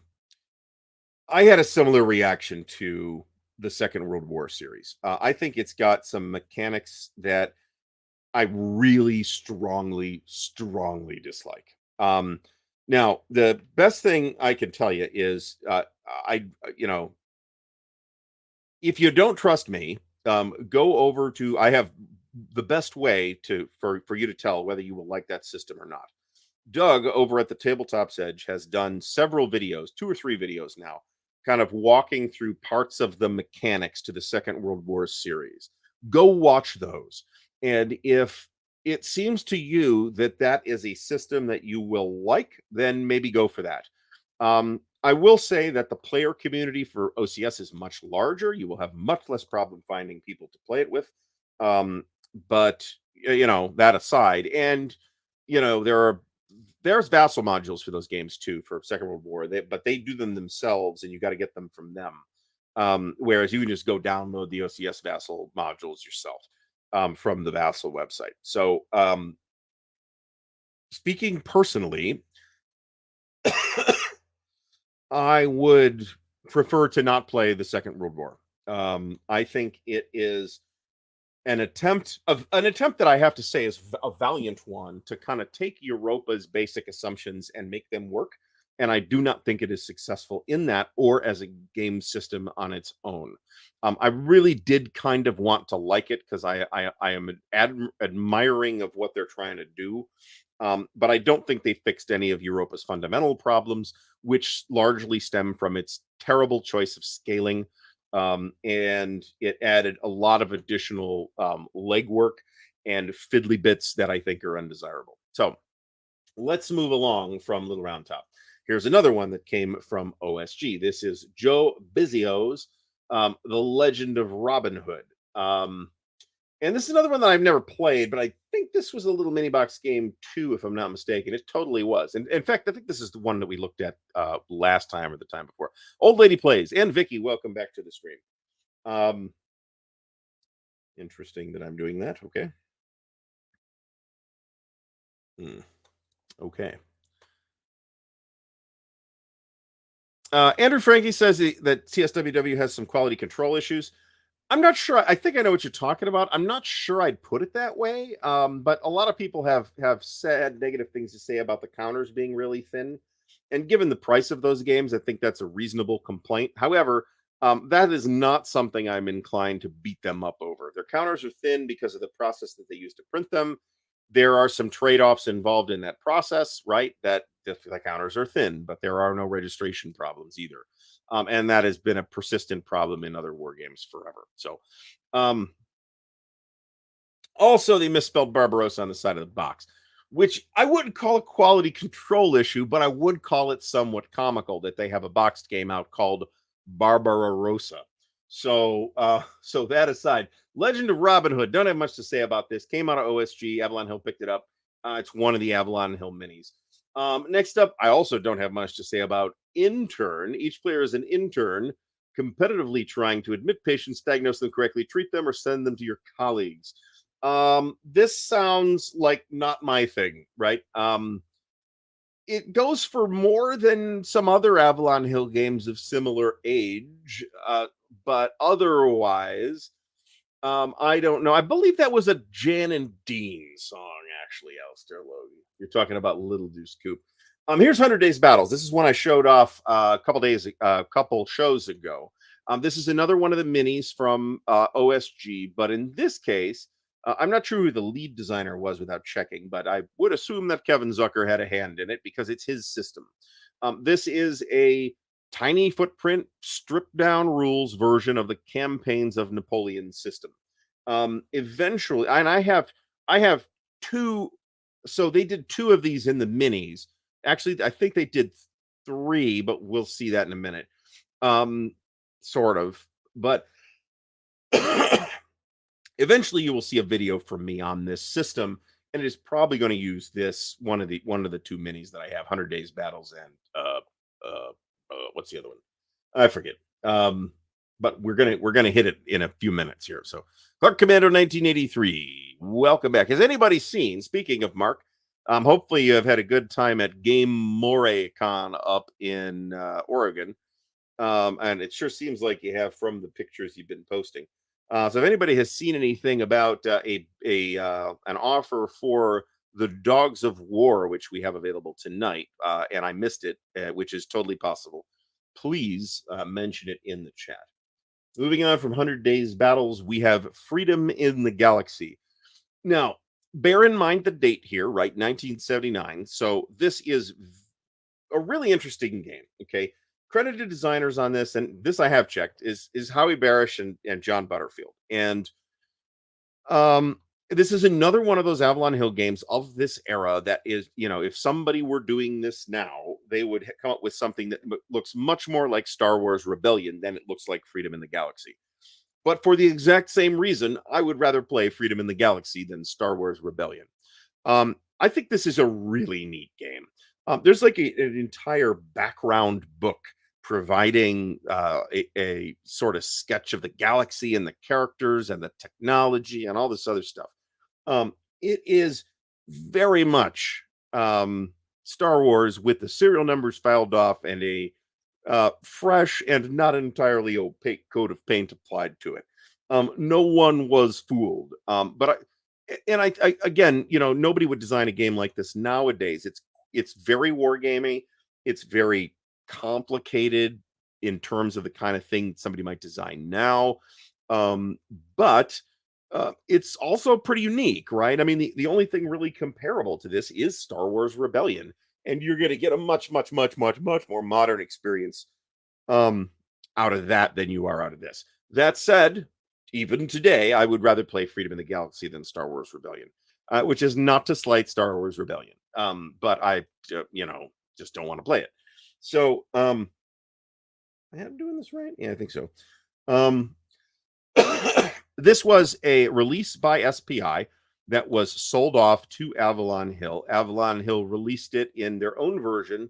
had a similar reaction to the Second World War series. I think it's got some mechanics that I really strongly dislike. Now, the best thing I can tell you is, if you don't trust me, go over to. I have the best way for you to tell whether you will like that system or not. Doug over at the Tabletop's Edge has done several videos, 2 or 3 videos now, kind of walking through parts of the mechanics to the Second World War series. Go watch those. And if it seems to you that that is a system that you will like, then maybe go for that. I will say that the player community for OCS is much larger. You will have much less problem finding people to play it with. But that aside, and there's vassal modules for those games too for Second World War. But they do them themselves, and you got to get them from them. Whereas you can just go download the OCS vassal modules yourself from the vassal website. So, speaking personally, I would prefer to not play the Second World War. I think it is an attempt that I have to say is a valiant one to kind of take Europa's basic assumptions and make them work. And I do not think it is successful in that or as a game system on its own. I really did kind of want to like it because I am admiring of what they're trying to do. But I don't think they fixed any of Europa's fundamental problems, which largely stem from its terrible choice of scaling. And it added a lot of additional legwork and fiddly bits that I think are undesirable. So let's move along from Little Round Top. Here's another one that came from OSG. This is Joe Bizio's The Legend of Robin Hood. And this is another one that I've never played, but I think this was a little mini box game too, if I'm not mistaken. It totally was. And in fact, I think this is the one that we looked at last time or the time before. Old Lady Plays and Vicky, welcome back to the stream. Interesting that I'm doing that. Okay. Okay. Andrew Frankie says that CSWW has some quality control issues. I'm not sure. I think I know what you're talking about. I'm not sure I'd put it that way. But a lot of people have said negative things to say about the counters being really thin. And given the price of those games, I think that's a reasonable complaint. However, that is not something I'm inclined to beat them up over. Their counters are thin because of the process that they use to print them. There are some trade-offs involved in that process, right? That the counters are thin, but there are no registration problems either. And that has been a persistent problem in other war games forever. So, also they misspelled Barbarossa on the side of the box, which I wouldn't call a quality control issue, but I would call it somewhat comical that they have a boxed game out called Barbarossa. So, so that aside, Legend of Robin Hood. Don't have much to say about this. Came out of OSG. Avalon Hill picked it up. It's one of the Avalon Hill minis. Next up, I also don't have much to say about Intern. Each player is an intern, competitively trying to admit patients, diagnose them correctly, treat them, or send them to your colleagues. This sounds like not my thing, right? It goes for more than some other Avalon Hill games of similar age, but otherwise, I don't know. I believe that was a Jan and Dean song, actually, Alistair Logan. You're talking about Little Deuce Coupe. Here's 100 Days Battles. This is one I showed off a couple shows ago. This is another one of the minis from OSG, but in this case, I'm not sure who the lead designer was without checking, but I would assume that Kevin Zucker had a hand in it because it's his system. This is a tiny footprint, stripped down rules version of the Campaigns of Napoleon system. Eventually, and I have two. So they did two of these in the minis. Actually, I think they did three, but we'll see that in a minute. Sort of, but eventually you will see a video from me on this system, and it is probably going to use this one of the two minis that I have, 100 Days Battles and what's the other one? I forget. But we're gonna hit it in a few minutes here. So Clark Commando 1983, welcome back. Has anybody seen, speaking of Mark, hopefully you have had a good time at Game More Con up in Oregon. And it sure seems like you have from the pictures you've been posting. So if anybody has seen anything about an offer for the Dogs of War, which we have available tonight, and I missed it, which is totally possible, please mention it in the chat. Moving on from 100 Days Battles, we have Freedom in the Galaxy. Now, bear in mind the date here, right? 1979. So this is a really interesting game, okay? Credited designers on this, and this I have checked, is Howie Barish and John Butterfield. And this is another one of those Avalon Hill games of this era that is, if somebody were doing this now, they would come up with something that looks much more like Star Wars Rebellion than it looks like Freedom in the Galaxy. But for the exact same reason, I would rather play Freedom in the Galaxy than Star Wars Rebellion. I think this is a really neat game. There's like an entire background book providing a sort of sketch of the galaxy and the characters and the technology and all this other stuff. It is very much Star Wars with the serial numbers filed off and a fresh and not entirely opaque coat of paint applied to it. No one was fooled. But I again, nobody would design a game like this nowadays. It's very wargamey. It's very complicated in terms of the kind of thing somebody might design now. But it's also pretty unique, right? I mean, the only thing really comparable to this is Star Wars Rebellion, and you're going to get a much more modern experience out of that than you are out of this. That said, even today, I would rather play Freedom in the Galaxy than Star Wars Rebellion, which is not to slight Star Wars Rebellion. but I, just don't want to play it. So, I am doing this right. Yeah, I think so. Um, this was a release by SPI that was sold off to Avalon Hill. Avalon Hill released it in their own version,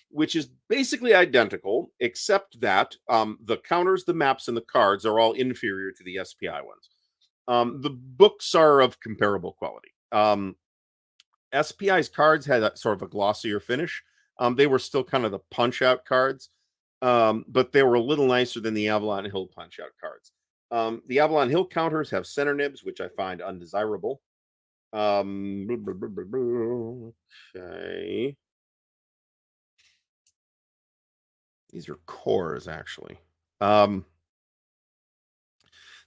which is basically identical, except that the counters, the maps, and the cards are all inferior to the SPI ones. The books are of comparable quality. SPI's cards had a sort of a glossier finish. They were still kind of the punch out cards, but they were a little nicer than the Avalon Hill punch out cards. The Avalon Hill counters have center nibs, which I find undesirable. Okay. These are cores, actually. The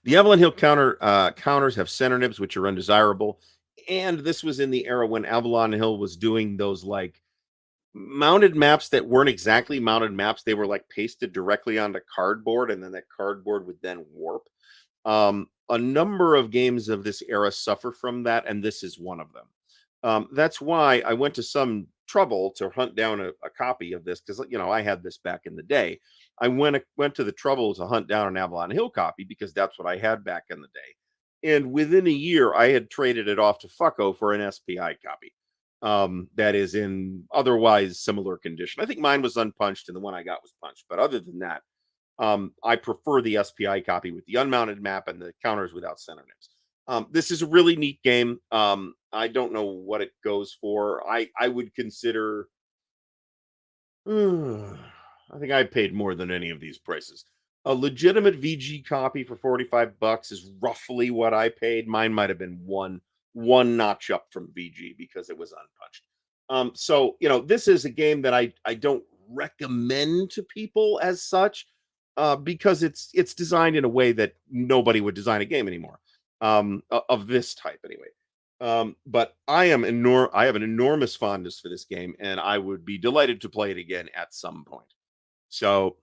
Avalon Hill counters have center nibs, which are undesirable. And this was in the era when Avalon Hill was doing those like mounted maps that weren't exactly mounted maps. They were like pasted directly onto cardboard, and then that cardboard would then warp. A number of games of this era suffer from that, and this is one of them. That's why I went to some trouble to hunt down a copy of this because I had this back in the day. I went to the trouble to hunt down an Avalon Hill copy because that's what I had back in the day. And within a year, I had traded it off to Fucko for an SPI copy that is in otherwise similar condition. I think mine was unpunched and the one I got was punched. But other than that, I prefer the SPI copy with the unmounted map and the counters without center nibs. This is a really neat game. I don't know what it goes for. I would consider. I think I paid more than any of these prices. A legitimate VG copy for $45 is roughly what I paid. Mine might have been one notch up from VG because it was unpunched. So this is a game that I don't recommend to people as such, because it's designed in a way that nobody would design a game anymore, of this type anyway. But I have an enormous fondness for this game, and I would be delighted to play it again at some point. So,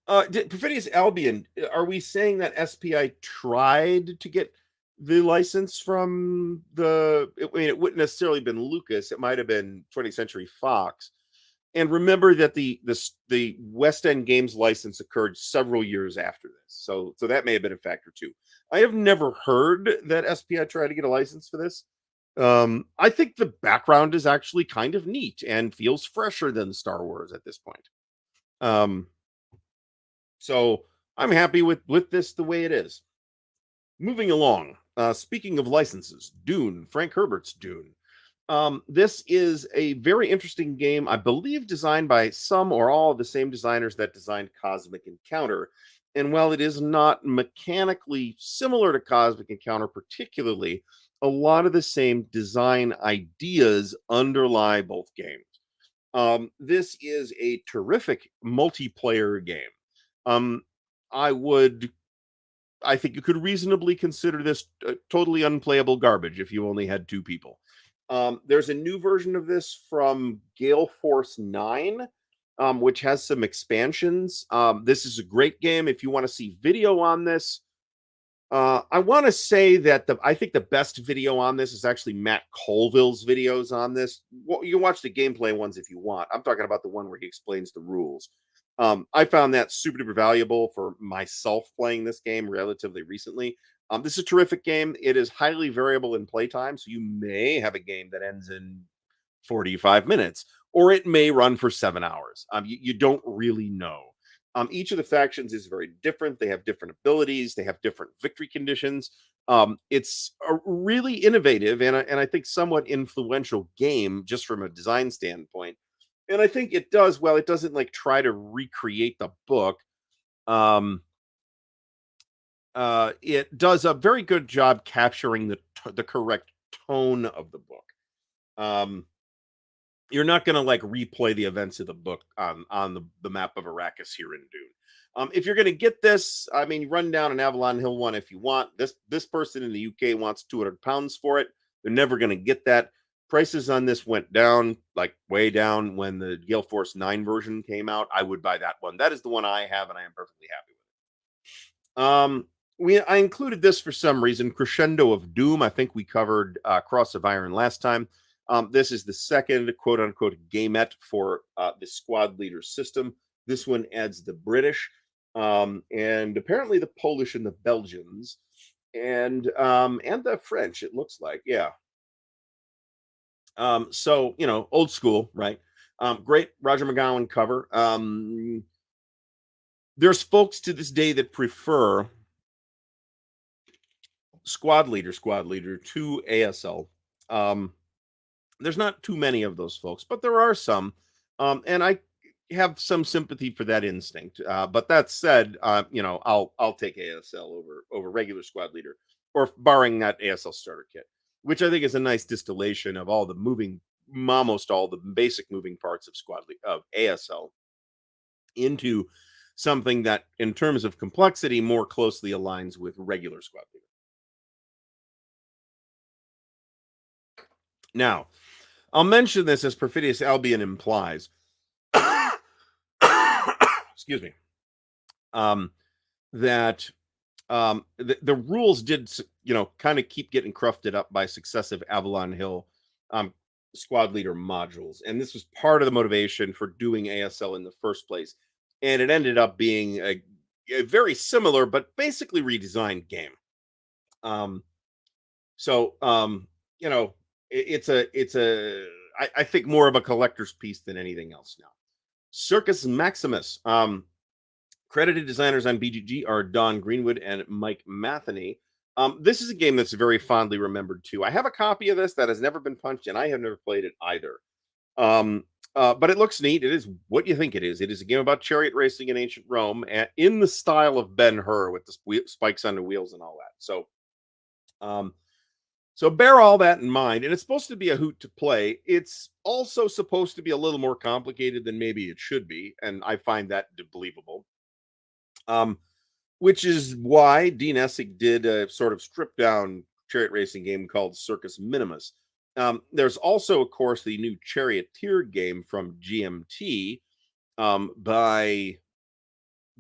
Perfidious Albion, are we saying that SPI tried to get the license from it wouldn't necessarily been Lucas. It might have been 20th Century Fox. And remember that the West End Games license occurred several years after this, so that may have been a factor too. I have never heard that SPI tried to get a license for this. I think the background is actually kind of neat and feels fresher than Star Wars at this point. So I'm happy with this the way it is. Moving along. Speaking of licenses, Dune, Frank Herbert's Dune. This is a very interesting game, I believe designed by some or all of the same designers that designed Cosmic Encounter. And while it is not mechanically similar to Cosmic Encounter particularly, a lot of the same design ideas underlie both games. This is a terrific multiplayer game. I think you could reasonably consider this totally unplayable garbage if you only had two people. There's a new version of this from Gale Force 9, which has some expansions. This is a great game. If you want to see video on this, I want to say that I think the best video on this is actually Matt Colville's videos on this. Well, you can watch the gameplay ones if you want. I'm talking about the one where he explains the rules. I found that super duper valuable for myself playing this game relatively recently. This is a terrific game. It is highly variable in playtime, so you may have a game that ends in 45 minutes, or it may run for 7 hours. You don't really know. Each of the factions is very different. They have different abilities. They have different victory conditions. It's a really innovative and I think somewhat influential game just from a design standpoint. And I think it does, well, it doesn't like try to recreate the book. It does a very good job capturing the correct tone of the book. You're not going to like replay the events of the book on the map of Arrakis here in Dune. If you're going to get this, I mean, run down an Avalon Hill one if you want. This person in the UK wants £200 for it. They're never going to get that. Prices on this went down, like way down when the Gale Force 9 version came out. I would buy that one. That is the one I have, and I am perfectly happy with it. I included this for some reason. Crescendo of Doom. I think we covered Cross of Iron last time. This is the second quote unquote gamette for the squad leader system. This one adds the British and apparently the Polish and the Belgians and the French. It looks like, yeah. So old school, right? Great Roger McGowan cover. There's folks to this day that prefer squad leader to ASL. Um, there's not too many of those folks, but there are some, and I have some sympathy for that instinct. But that said, I'll take ASL over regular squad leader, or barring that ASL starter kit, which I think is a nice distillation of all the almost all the basic moving parts of of ASL into something that, in terms of complexity, more closely aligns with regular squad leader. Now, I'll mention this as perfidious Albion implies. Excuse me. That the rules did, kind of keep getting crufted up by successive Avalon Hill squad leader modules. And this was part of the motivation for doing ASL in the first place. And it ended up being a very similar, but basically redesigned game. I think more of a collector's piece than anything else now. Circus Maximus. Credited designers on BGG are Don Greenwood and Mike Matheny. This is a game that's very fondly remembered too. I have a copy of this that has never been punched, and I have never played it either. But it looks neat. It is what you think it is. It is a game about chariot racing in ancient Rome, and in the style of Ben-Hur with the spikes on the wheels and all that. So bear all that in mind, and it's supposed to be a hoot to play. It's also supposed to be a little more complicated than maybe it should be, and I find that believable. Which is why Dean Essig did a sort of stripped down chariot racing game called Circus Minimus. There's also, of course, the new Charioteer game from GMT by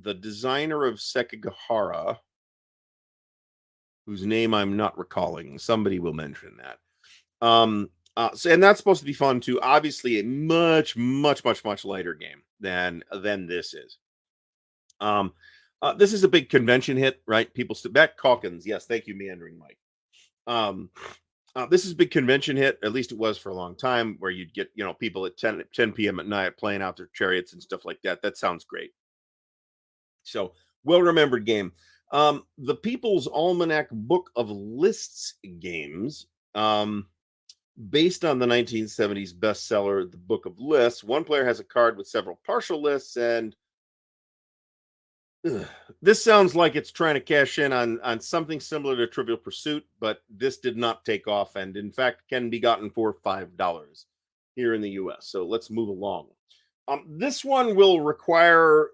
the designer of Sekigahara, whose name I'm not recalling. Somebody will mention that. And that's supposed to be fun too. Obviously, a much, much, much, much lighter game than this is. This is a big convention hit, right? People back Calkins. Yes, thank you, Meandering Mike. This is a big convention hit. At least it was for a long time, where you'd get people at 10 p.m. at night playing out their chariots and stuff like that. That sounds great. So well remembered game. The People's Almanac Book of Lists games, based on the 1970s bestseller, The Book of Lists. One player has a card with several partial lists, and this sounds like it's trying to cash in on something similar to Trivial Pursuit, but this did not take off, and in fact can be gotten for $5 here in the US. So let's move along. This one will require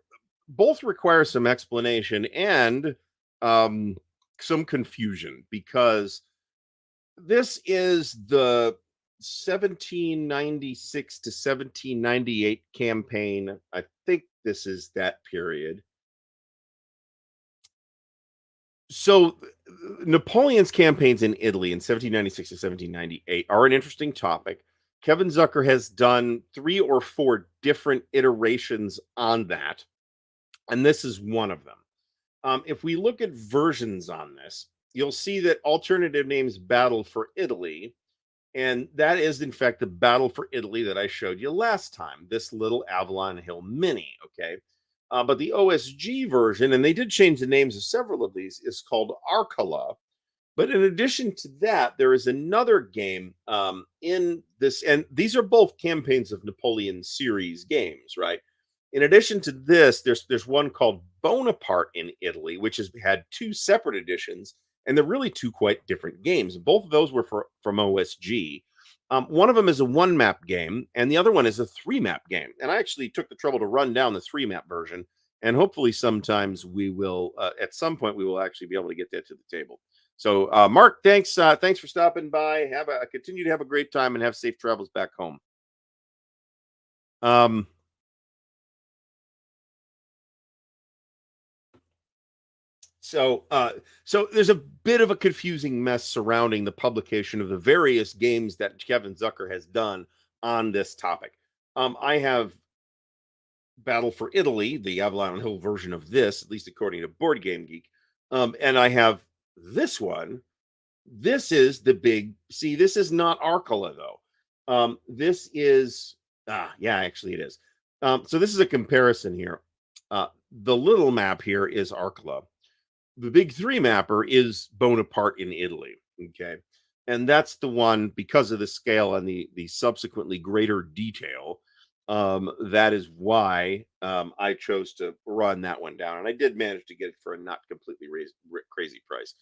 some explanation and some confusion, because this is the 1796 to 1798 campaign. I think this is that period. So Napoleon's campaigns in Italy in 1796 to 1798 are an interesting topic. Kevin Zucker has done 3 or 4 different iterations on that, and this is one of them. If we look at versions on this, you'll see that alternative names Battle for Italy, and that is in fact the Battle for Italy that I showed you last time, this little Avalon Hill mini, okay? But the OSG version, and they did change the names of several of these, is called Arcala. But in addition to that, there is another game in this, and these are both campaigns of Napoleon series games, right? In addition to this, there's one called Bonaparte in Italy, which has had 2 separate editions, and they're really 2 quite different games. Both of those were from OSG. One of them is a 1-map game, and the other one is a 3-map game. And I actually took the trouble to run down the 3-map version, and hopefully sometimes we will, at some point, we will actually be able to get that to the table. So, Mark, thanks for stopping by. Continue to have a great time and have safe travels back home. So, so there's a bit of a confusing mess surrounding the publication of the various games that Kevin Zucker has done on this topic. I have Battle for Italy, the Avalon Hill version of this, at least according to Board Game Geek, and I have this one. This is the big. See, this is not Arcola though. This is yeah, actually it is. So this is a comparison here. The little map here is Arcola. The big three mapper is Bonaparte in Italy. Okay. And that's the one because of the scale and the subsequently greater detail. That is why I chose to run that one down. And I did manage to get it for a not completely crazy price.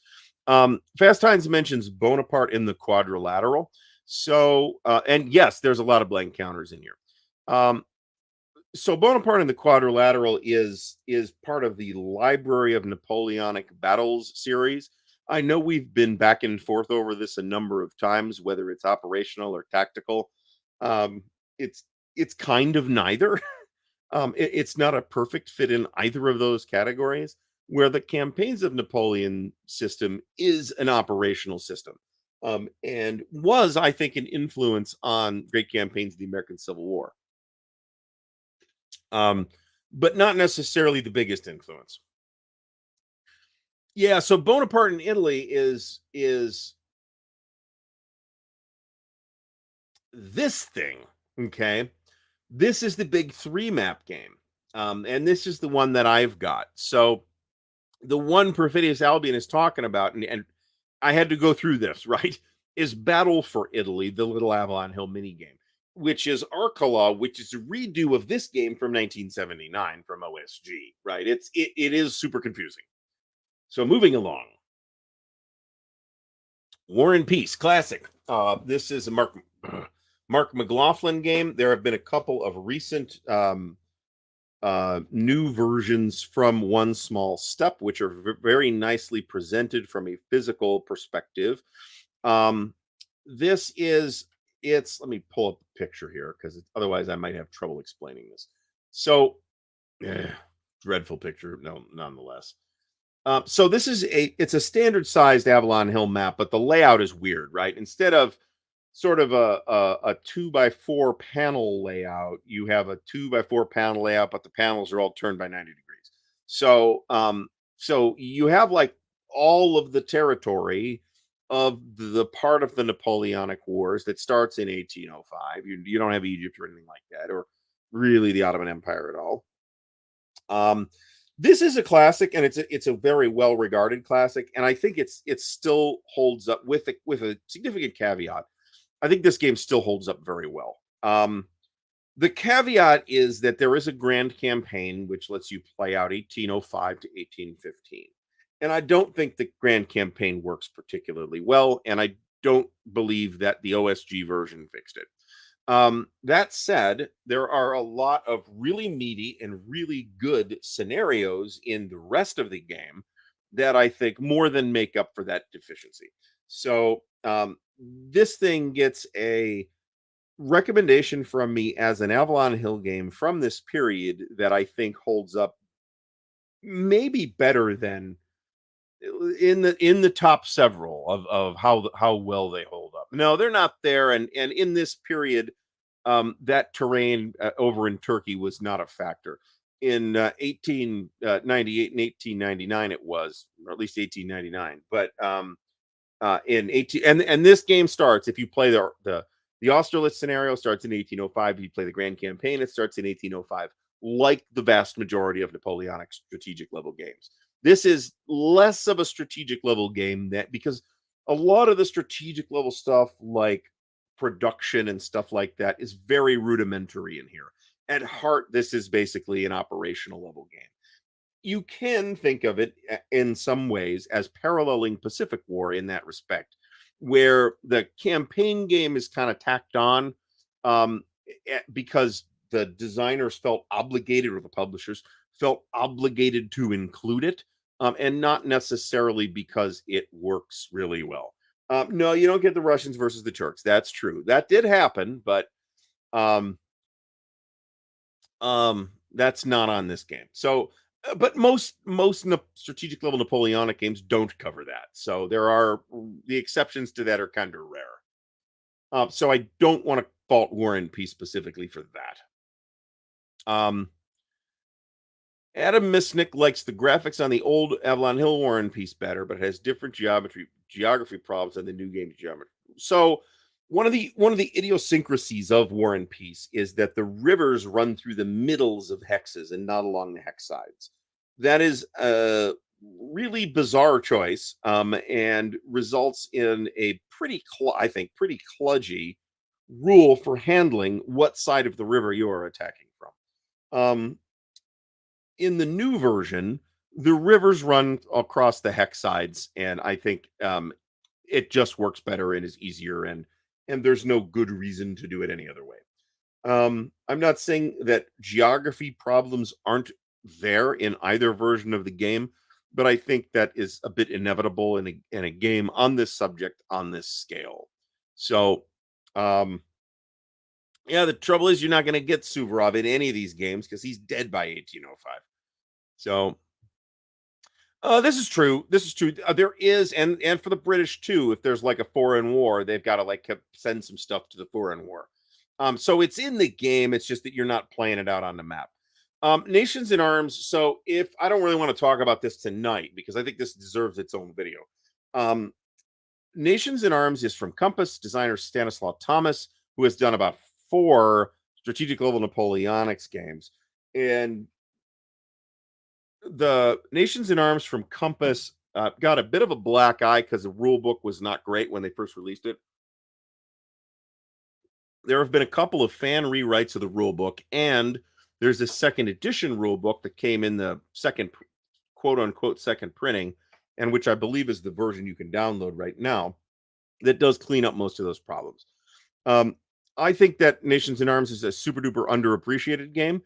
Fast Times mentions Bonaparte in the quadrilateral. So, and yes, there's a lot of blank counters in here. So Bonaparte in the Quadrilateral is part of the Library of Napoleonic Battles series. I know we've been back and forth over this a number of times, whether it's operational or tactical. Um, it's it's kind of neither. It's not a perfect fit in either of those categories. Where the campaigns of Napoleon system is an operational system, and was, I think, an influence on great campaigns of the American Civil War, um, but not necessarily the biggest influence. Yeah, so Bonaparte in Italy is this thing. Okay, this is the big three map game, and this is the one that I've got. So the one Perfidious Albion is talking about, and I had to go through this, right? Is Battle for Italy, the little Avalon Hill mini game, which is Arcola, which is a redo of this game from 1979 from OSG, right? It is super confusing. So moving along, War and Peace Classic. This is a Mark McLaughlin game. There have been a couple of recent new versions from One Small Step, which are very nicely presented from a physical perspective. Um, this is it's let me pull up a picture here because otherwise I might have trouble explaining this. So, dreadful picture, no, nonetheless. So this is it's a standard sized Avalon Hill map, but the layout is weird, right? Instead of sort of a 2x4 panel layout, you have a 2x4 panel layout, but the panels are all turned by 90 degrees. So so you have like all of the territory of the part of the Napoleonic Wars that starts in 1805. You don't have Egypt or anything like that, or really the Ottoman Empire at all. Um, this is a classic, and it's a very well regarded classic, and I think it still holds up with a significant caveat. I think this game still holds up very well. The caveat is that there is a grand campaign which lets you play out 1805 to 1815. And I don't think the grand campaign works particularly well, and I don't believe that the OSG version fixed it. That said, there are a lot of really meaty and really good scenarios in the rest of the game that I think more than make up for that deficiency. So this thing gets a recommendation from me as an Avalon Hill game from this period that I think holds up maybe better than in the top several of how well they hold up. No, they're not there, and in this period, that terrain over in Turkey was not a factor. In 1898 and 1899, it was, or at least 1899. But in 18 and this game starts if you play the Austerlitz scenario starts in 1805. If you play the Grand Campaign, it starts in 1805, like the vast majority of Napoleonic strategic level games. This is less of a strategic level game that because a lot of the strategic level stuff like production and stuff like that is very rudimentary in here. At heart, this is basically an operational level game. You can think of it in some ways as paralleling Pacific War in that respect, where the campaign game is kind of tacked on um, because the designers felt obligated, or the publishers felt obligated to include it, and not necessarily because it works really well. No, you don't get the Russians versus the Turks. That's true. That did happen, but um, that's not on this game. So But most strategic level Napoleonic games don't cover that. So there are the exceptions to that are kind of rare. So I don't want to fault War and Peace specifically for that. Um, Adam Misnick likes the graphics on the old Avalon Hill War and Peace better, but it has different geography problems than the new game's geometry. So one of the idiosyncrasies of War and Peace is that the rivers run through the middles of hexes and not along the hex sides. That is a really bizarre choice, and results in a I think, pretty kludgy rule for handling what side of the river you are attacking from. In the new version, the rivers run across the hex sides, and I think it just works better and is easier, and there's no good reason to do it any other way. I'm not saying that geography problems aren't there in either version of the game, but I think that is a bit inevitable in a game on this subject on this scale. So, um, yeah, the trouble is you're not going to get Suvorov in any of these games because he's dead by 1805. So, this is true. This is true. There is, and for the British too. If there's like a foreign war, they've got to like send some stuff to the foreign war. So it's in the game. It's just that you're not playing it out on the map. Nations in Arms. So if I don't really want to talk about this tonight because I think this deserves its own video. Um, Nations in Arms is from Compass designer Stanislaw Thomas, who has done about 4 strategic level Napoleonics games, and the Nations in Arms from Compass got a bit of a black eye because the rule book was not great when they first released it. There have been a couple of fan rewrites of the rule book, and there's a second edition rule book that came in the second quote unquote second printing, and which I believe is the version you can download right now, that does clean up most of those problems. Um, I think that Nations in Arms is a super duper underappreciated game.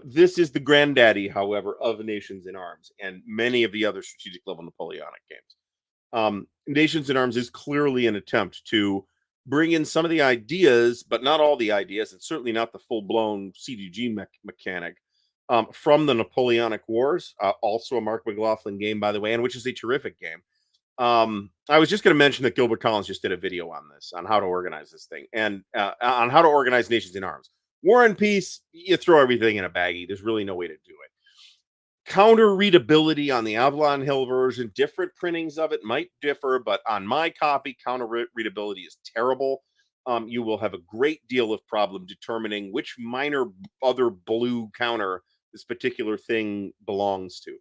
This is the granddaddy, however, of Nations in Arms and many of the other strategic level Napoleonic games. Nations in Arms is clearly an attempt to bring in some of the ideas, but not all the ideas, and certainly not the full blown CDG mechanic from the Napoleonic Wars. Also a Mark McLaughlin game, by the way, and which is a terrific game. I was just going to mention that Gilbert Collins just did a video on this, on how to organize this thing, and on how to organize Nations in Arms. War and Peace, you throw everything in a baggie. There's really no way to do it. Counter readability on the Avalon Hill version, different printings of it might differ, but on my copy, counter readability is terrible. You will have a great deal of problem determining which minor other blue counter this particular thing belongs to.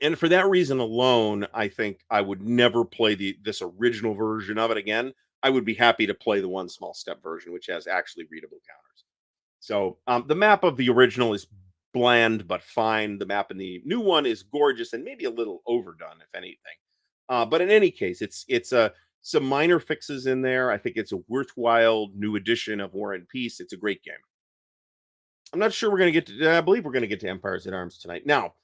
And for that reason alone, I think I would never play this original version of it again. I would be happy to play the one small step version, which has actually readable counters. So the map of the original is bland but fine. The map in the new one is gorgeous and maybe a little overdone, if anything. But in any case, it's some minor fixes in there. I think it's a worthwhile new edition of War and Peace. It's a great game. I'm not sure we're going to get to. I believe we're going to get to Empires in Arms tonight. Now,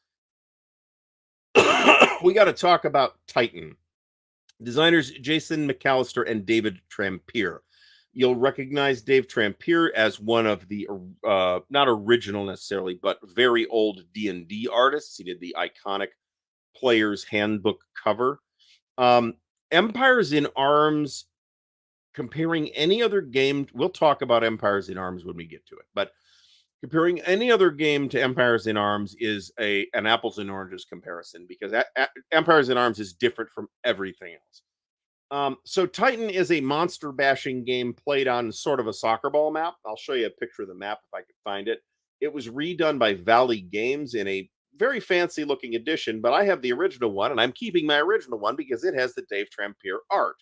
we got to talk about Titan. Designers Jason McAllister and David Trampier. You'll recognize Dave Trampier as one of the not original necessarily, but very old D&D artists. He did the iconic Player's Handbook cover. Empires in Arms, comparing any other game, we'll talk about Empires in Arms when we get to it, but comparing any other game to Empires in Arms is an apples and oranges comparison because Empires in Arms is different from everything else. So Titan is a monster bashing game played on sort of a soccer ball map. I'll show you a picture of the map if I can find it. It was redone by Valley Games in a very fancy looking edition, but I have the original one and I'm keeping my original one because it has the Dave Trampier art.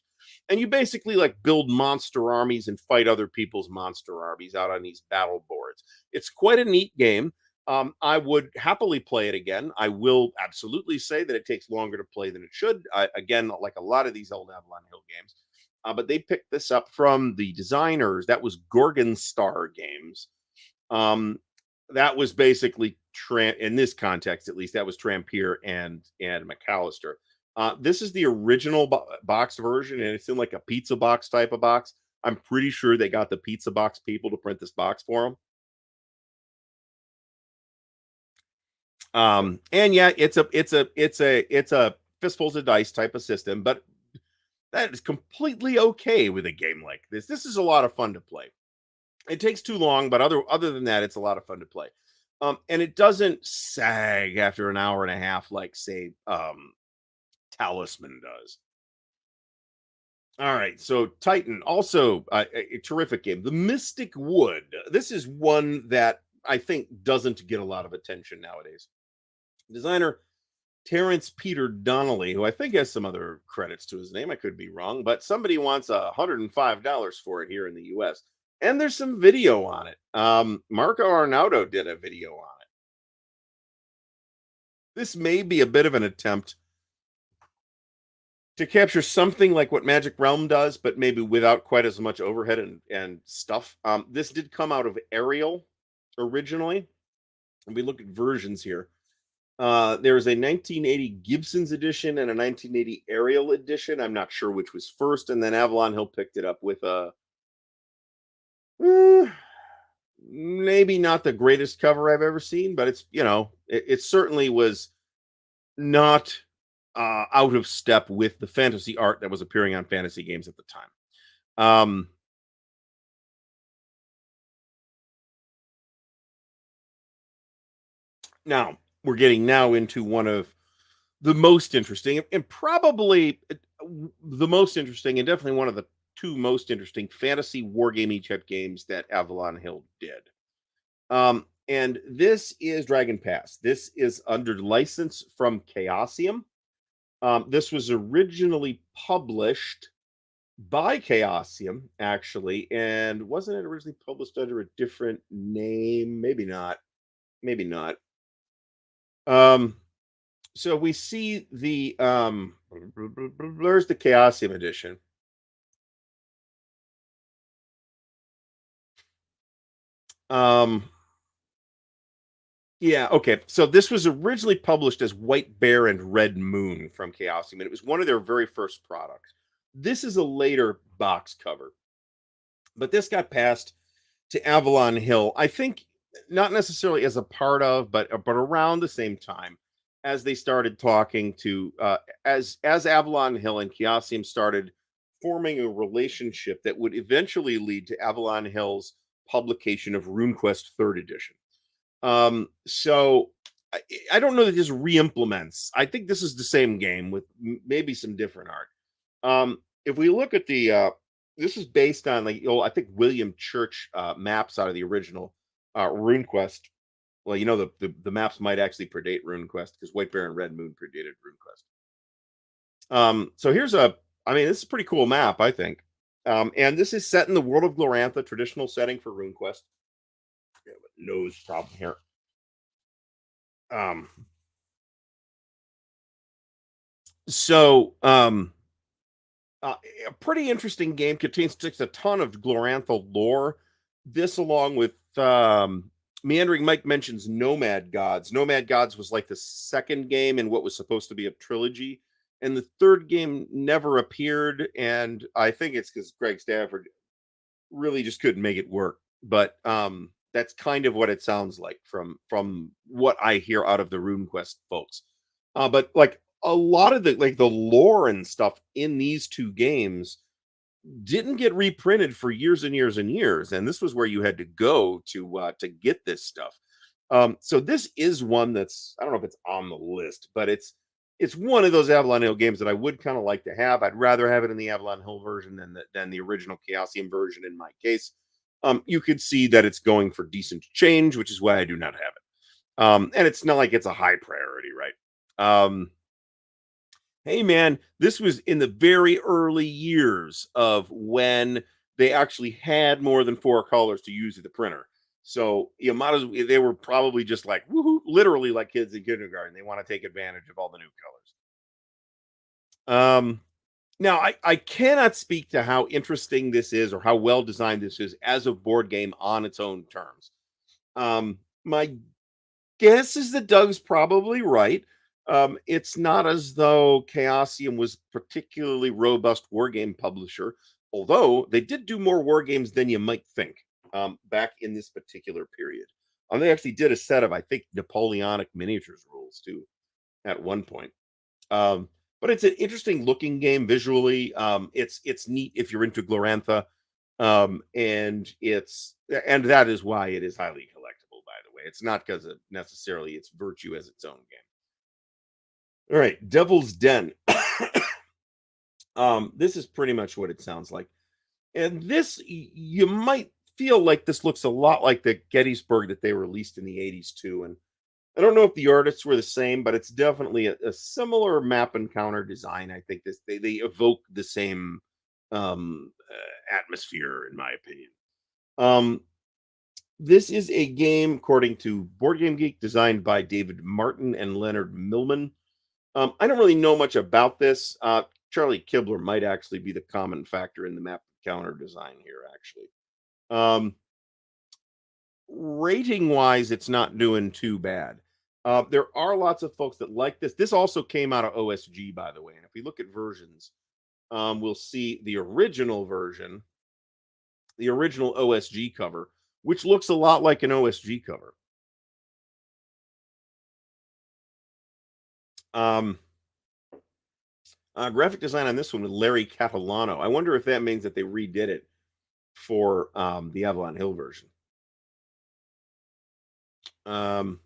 And you basically like build monster armies and fight other people's monster armies out on these battle boards. It's quite a neat game. I would happily play it again. I will absolutely say that it takes longer to play than it should. Again, like a lot of these old Avalon Hill games. But they picked this up from the designers. That was Gorgon Star Games. That was basically, in this context at least, that was Trampier and McAllister. This is the original box version, and it's in like a pizza box type of box. I'm pretty sure they got the pizza box people to print this box for them. And yeah, it's a fistfuls of dice type of system, but that is completely okay with a game like this. This is a lot of fun to play. It takes too long, but other than that, it's a lot of fun to play. And it doesn't sag after an hour and a half like say Talisman does. All right, so Titan, also a terrific game. The Mystic Wood. This is one that I think doesn't get a lot of attention nowadays. Designer Terrence Peter Donnelly, who I think has some other credits to his name. I could be wrong, but somebody wants $105 for it here in the US. And there's some video on it. Marco Arnaudo did a video on it. This may be a bit of an attempt to capture something like what Magic Realm does, but maybe without quite as much overhead and stuff. This did come out of Ariel originally. And we look at versions here. There's a 1980 Gibson's edition and a 1980 Ariel edition. I'm not sure which was first, and then Avalon Hill picked it up with a maybe not the greatest cover I've ever seen, but it's it certainly was not out of step with the fantasy art that was appearing on fantasy games at the time. Now we're getting now into one of the most interesting and probably the most interesting and definitely one of the two most interesting fantasy wargaming type games that Avalon Hill did. And this is Dragon Pass. This is under license from Chaosium. This was originally published by Chaosium, actually, and wasn't it originally published under a different name? Maybe not. Maybe not. So we see the there's the Chaosium edition. Yeah, okay. So this was originally published as White Bear and Red Moon from Chaosium, and it was one of their very first products. This is a later box cover, but this got passed to Avalon Hill. I think not necessarily as a part of, but around the same time as they started talking to as Avalon Hill and Chaosium started forming a relationship that would eventually lead to Avalon Hill's publication of RuneQuest Third Edition. So I don't know that this re-implements. I think this is the same game with maybe some different art. If we look at the this is based on like I think William Church maps out of the original RuneQuest. Well, the maps might actually predate RuneQuest because White Bear and Red Moon predated RuneQuest. So here's this is a pretty cool map, I think. And this is set in the world of Glorantha, traditional setting for RuneQuest. We have a nose problem here. A pretty interesting game, contains a ton of Glorantha lore. This, along with Meandering Mike mentions Nomad Gods. Nomad Gods was like the second game in what was supposed to be a trilogy, and the third game never appeared. And I think it's because Greg Stafford really just couldn't make it work. But that's kind of what it sounds like from what I hear out of the RuneQuest folks. But like a lot of the lore and stuff in these two games didn't get reprinted for years and years and years, and this was where you had to go to get this stuff. So this is one that's, I don't know if it's on the list, but it's one of those Avalon Hill games that I would kind of like to have. I'd rather have it in the Avalon Hill version than the original Chaosium version in my case. You could see that it's going for decent change, which is why I do not have it. And it's not like it's a high priority, right? Hey man, this was in the very early years of when they actually had more than 4 colors to use at the printer. So they were probably just like woohoo, literally like kids in kindergarten. They want to take advantage of all the new colors. Now I cannot speak to how interesting this is or how well designed this is as a board game on its own terms. My guess is that Doug's probably right. It's not as though Chaosium was particularly robust war game publisher, although they did do more war games than you might think back in this particular period. And they actually did a set of, I think, Napoleonic miniatures rules too at one point. Um, but it's an interesting looking game visually. It's neat if you're into Glorantha, and that is why it is highly collectible. By the way, it's not because of necessarily its virtue as its own game. All right, Devil's Den. This is pretty much what it sounds like, and this you might feel like this looks a lot like the Gettysburg that they released in the '80s too, and I don't know if the artists were the same, but it's definitely a similar map and counter design. I think they evoke the same atmosphere, in my opinion. Um, this is a game, according to Board Game Geek, designed by David Martin and Leonard Millman. I don't really know much about this. Charlie Kibler might actually be the common factor in the map counter design here, actually. Rating wise, it's not doing too bad. There are lots of folks that like this. This also came out of OSG, by the way. And if we look at versions, we'll see the original version, the original OSG cover, which looks a lot like an OSG cover. Graphic design on this one with Larry Catalano. I wonder if that means that they redid it for the Avalon Hill version. Well,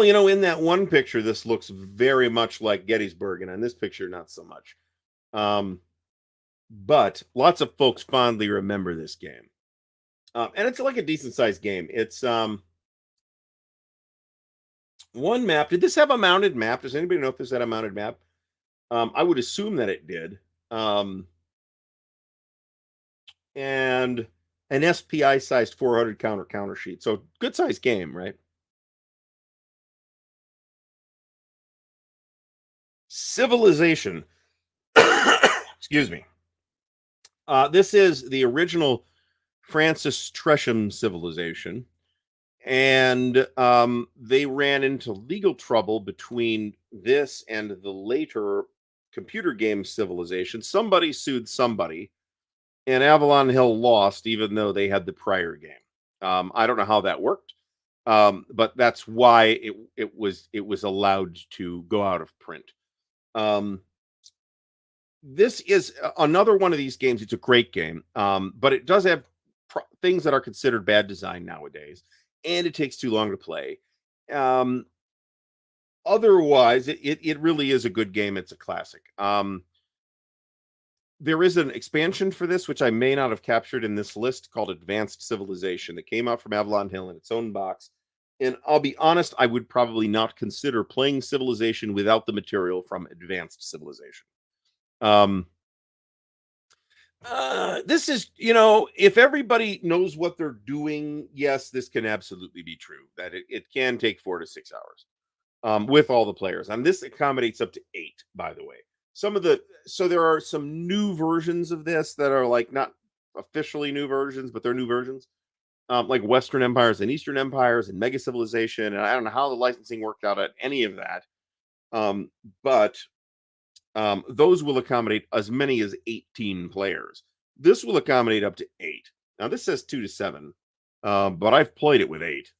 in that one picture, this looks very much like Gettysburg, and on this picture, not so much. But lots of folks fondly remember this game. And it's like a decent sized game. It's one map. Did this have a mounted map? Does anybody know if this had a mounted map? I would assume that it did. And an SPI sized 400 counter sheet. So good sized game, right? Civilization. Excuse me. This is the original Francis Tresham civilization. And they ran into legal trouble between this and the later computer game Civilization. Somebody sued somebody, and Avalon Hill lost, even though they had the prior game. I don't know how that worked, but that's why it was allowed to go out of print. This is another one of these games. It's a great game, but it does have things that are considered bad design nowadays, and it takes too long to play. Otherwise, it really is a good game. It's a classic. There is an expansion for this, which I may not have captured in this list, called Advanced Civilization, that came out from Avalon Hill in its own box. And I'll be honest, I would probably not consider playing Civilization without the material from Advanced Civilization. This is, if everybody knows what they're doing, yes, this can absolutely be true, that it can take 4 to 6 hours with all the players. And this accommodates up to 8, by the way. So there are some new versions of this that are like not officially new versions, but they're new versions, like Western Empires and Eastern Empires and Mega Civilization. And I don't know how the licensing worked out at any of that. But those will accommodate as many as 18 players. This will accommodate up to 8. Now, this says 2 to 7, but I've played it with 8.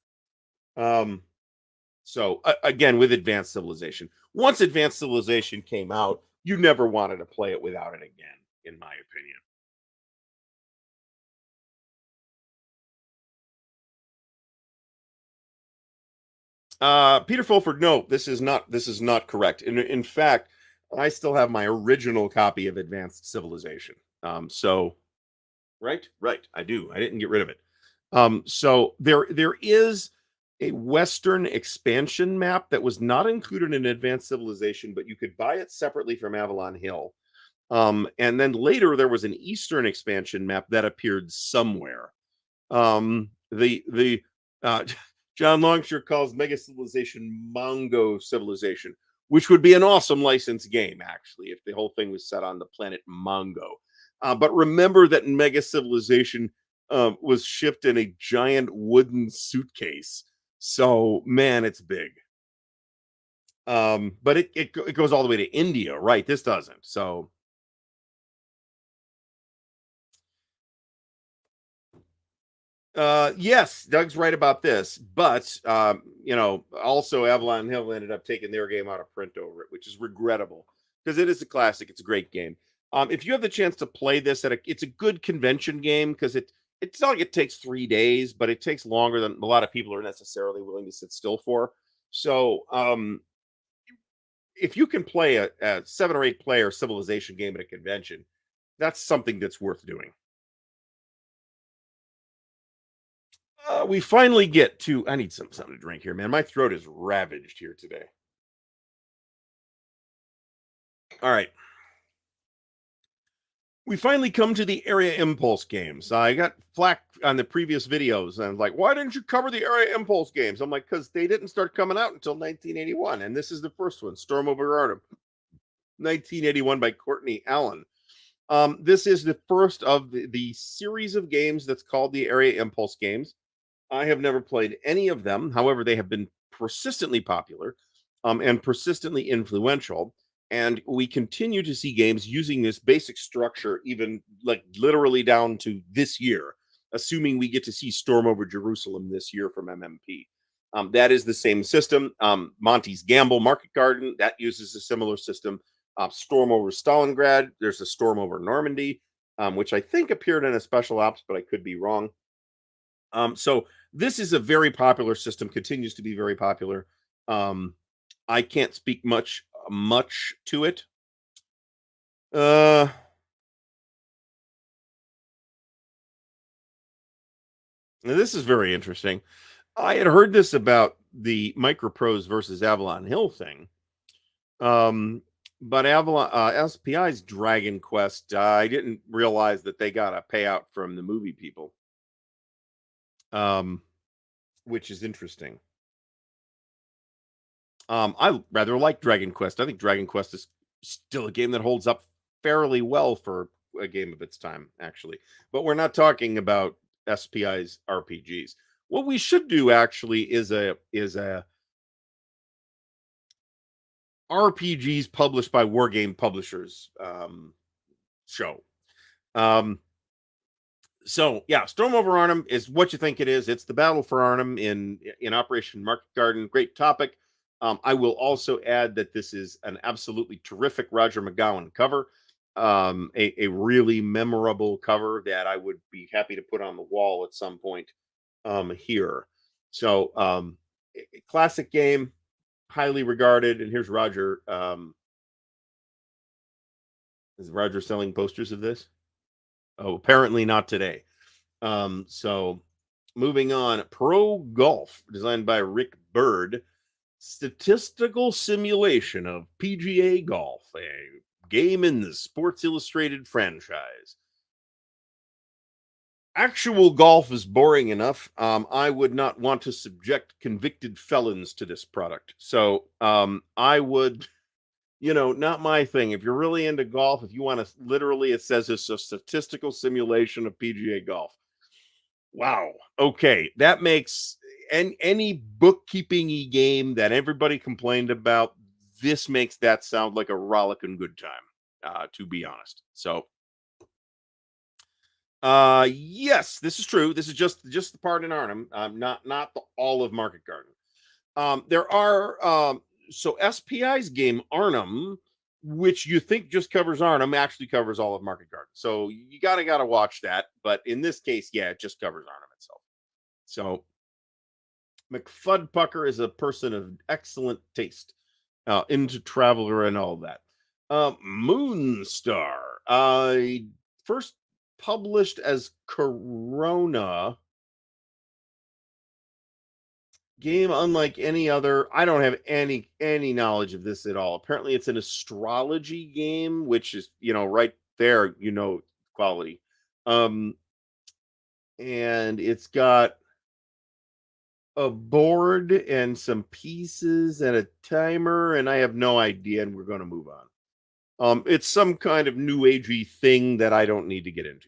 So, again, with Advanced Civilization. Once Advanced Civilization came out, you never wanted to play it without it again, in my opinion. Peter Fulford, no, this is not correct. In fact, I still have my original copy of Advanced Civilization. So right, I do. I didn't get rid of it. So there is a Western expansion map that was not included in Advanced Civilization, but you could buy it separately from Avalon Hill. And then later there was an Eastern expansion map that appeared somewhere. The John Longshore calls Mega Civilization Mongo Civilization, which would be an awesome licensed game, actually, if the whole thing was set on the planet Mongo. But remember that Mega Civilization was shipped in a giant wooden suitcase. So, man, it's big. But it goes all the way to India, right? This doesn't. So, Yes, Doug's right about this, but also Avalon Hill ended up taking their game out of print over it, which is regrettable because it is a classic. It's a great game. If you have the chance to play this it's a good convention game because it's not like it takes 3 days, but it takes longer than a lot of people are necessarily willing to sit still for. So, if you can play a 7 or 8 player civilization game at a convention, that's something that's worth doing. We finally get to. I need something to drink here, man. My throat is ravaged here today. All right, we finally come to the area impulse games. I got flack on the previous videos, and like, why didn't you cover the area impulse games? I'm like, because they didn't start coming out until 1981, and this is the first one, Storm over Arnhem, 1981 by Courtney Allen. This is the first of the series of games that's called the area impulse games. I have never played any of them. However, they have been persistently popular and persistently influential. And we continue to see games using this basic structure, even like literally down to this year, assuming we get to see Storm over Jerusalem this year from MMP. That is the same system. Monty's Gamble Market Garden, that uses a similar system. Storm over Stalingrad, there's a Storm over Normandy, which I think appeared in a special ops, but I could be wrong. So this is a very popular system, continues to be very popular. I can't speak much to it. Uh Now this is very interesting. I had heard this about the Microprose versus Avalon Hill thing. Um but Avalon SPI's Dragon Quest, I didn't realize that they got a payout from the movie people. Um which is interesting. I rather like Dragon Quest. I think Dragon Quest is still a game that holds up fairly well for a game of its time, actually. But we're not talking about SPI's RPGs. What we should do actually is a RPGs published by Wargame Publishers show. Um, so yeah, Storm over Arnhem is what you think it is. It's the battle for Arnhem in Operation Market Garden. Great topic. I will also add that this is an absolutely terrific Roger McGowan cover. A really memorable cover that I would be happy to put on the wall at some point here. So classic game, highly regarded. And here's Roger. Is Roger selling posters of this? Oh, apparently not today. So moving on, Pro Golf, designed by Rick Bird, statistical simulation of PGA golf, a game in the Sports Illustrated franchise. Actual golf is boring enough. I would not want to subject convicted felons to this product. So I would, not my thing. If you're really into golf, if you want to literally, it says it's a statistical simulation of PGA golf. Wow. Okay. That makes any bookkeeping game that everybody complained about, this makes that sound like a rollicking good time, to be honest. So yes, this is true. This is just the part in Arnhem, not all of Market Garden. There are so SPI's game Arnhem, which you think just covers Arnhem, actually covers all of Market Garden. So you gotta watch that. But in this case, yeah, it just covers Arnhem itself. So McFudpucker is a person of excellent taste, into Traveler and all that. Moonstar, first published as Corona. Game unlike any other. I don't have any knowledge of this at all. Apparently, it's an astrology game, which is right there, quality. And it's got a board and some pieces and a timer, and I have no idea, and we're going to move on. It's some kind of new agey thing that I don't need to get into.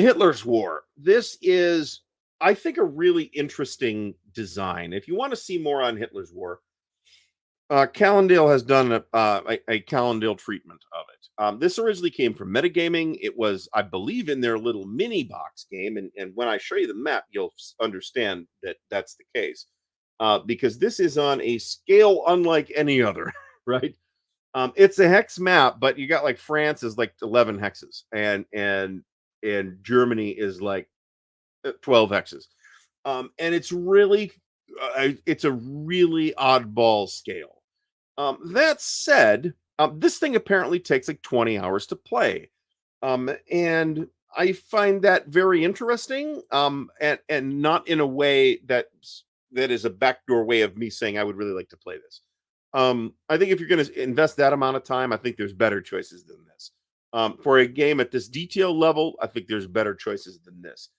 Hitler's War. This is, I think, a really interesting design. If you want to see more on Hitler's War, Callendale has done a Callendale treatment of it. This originally came from metagaming. It was, I believe, in their little mini box game, and when I show you the map, you'll understand that that's the case. Because this is on a scale unlike any other, right? It's a hex map, but you got like France is like 11 hexes, and Germany is like 12 hexes. And it's a really oddball scale. That said, this thing apparently takes like 20 hours to play. And I find that very interesting. And not in a way that is a backdoor way of me saying I would really like to play this. I think if you're going to invest that amount of time, I think there's better choices than this. For a game at this detail level, I think there's better choices than this.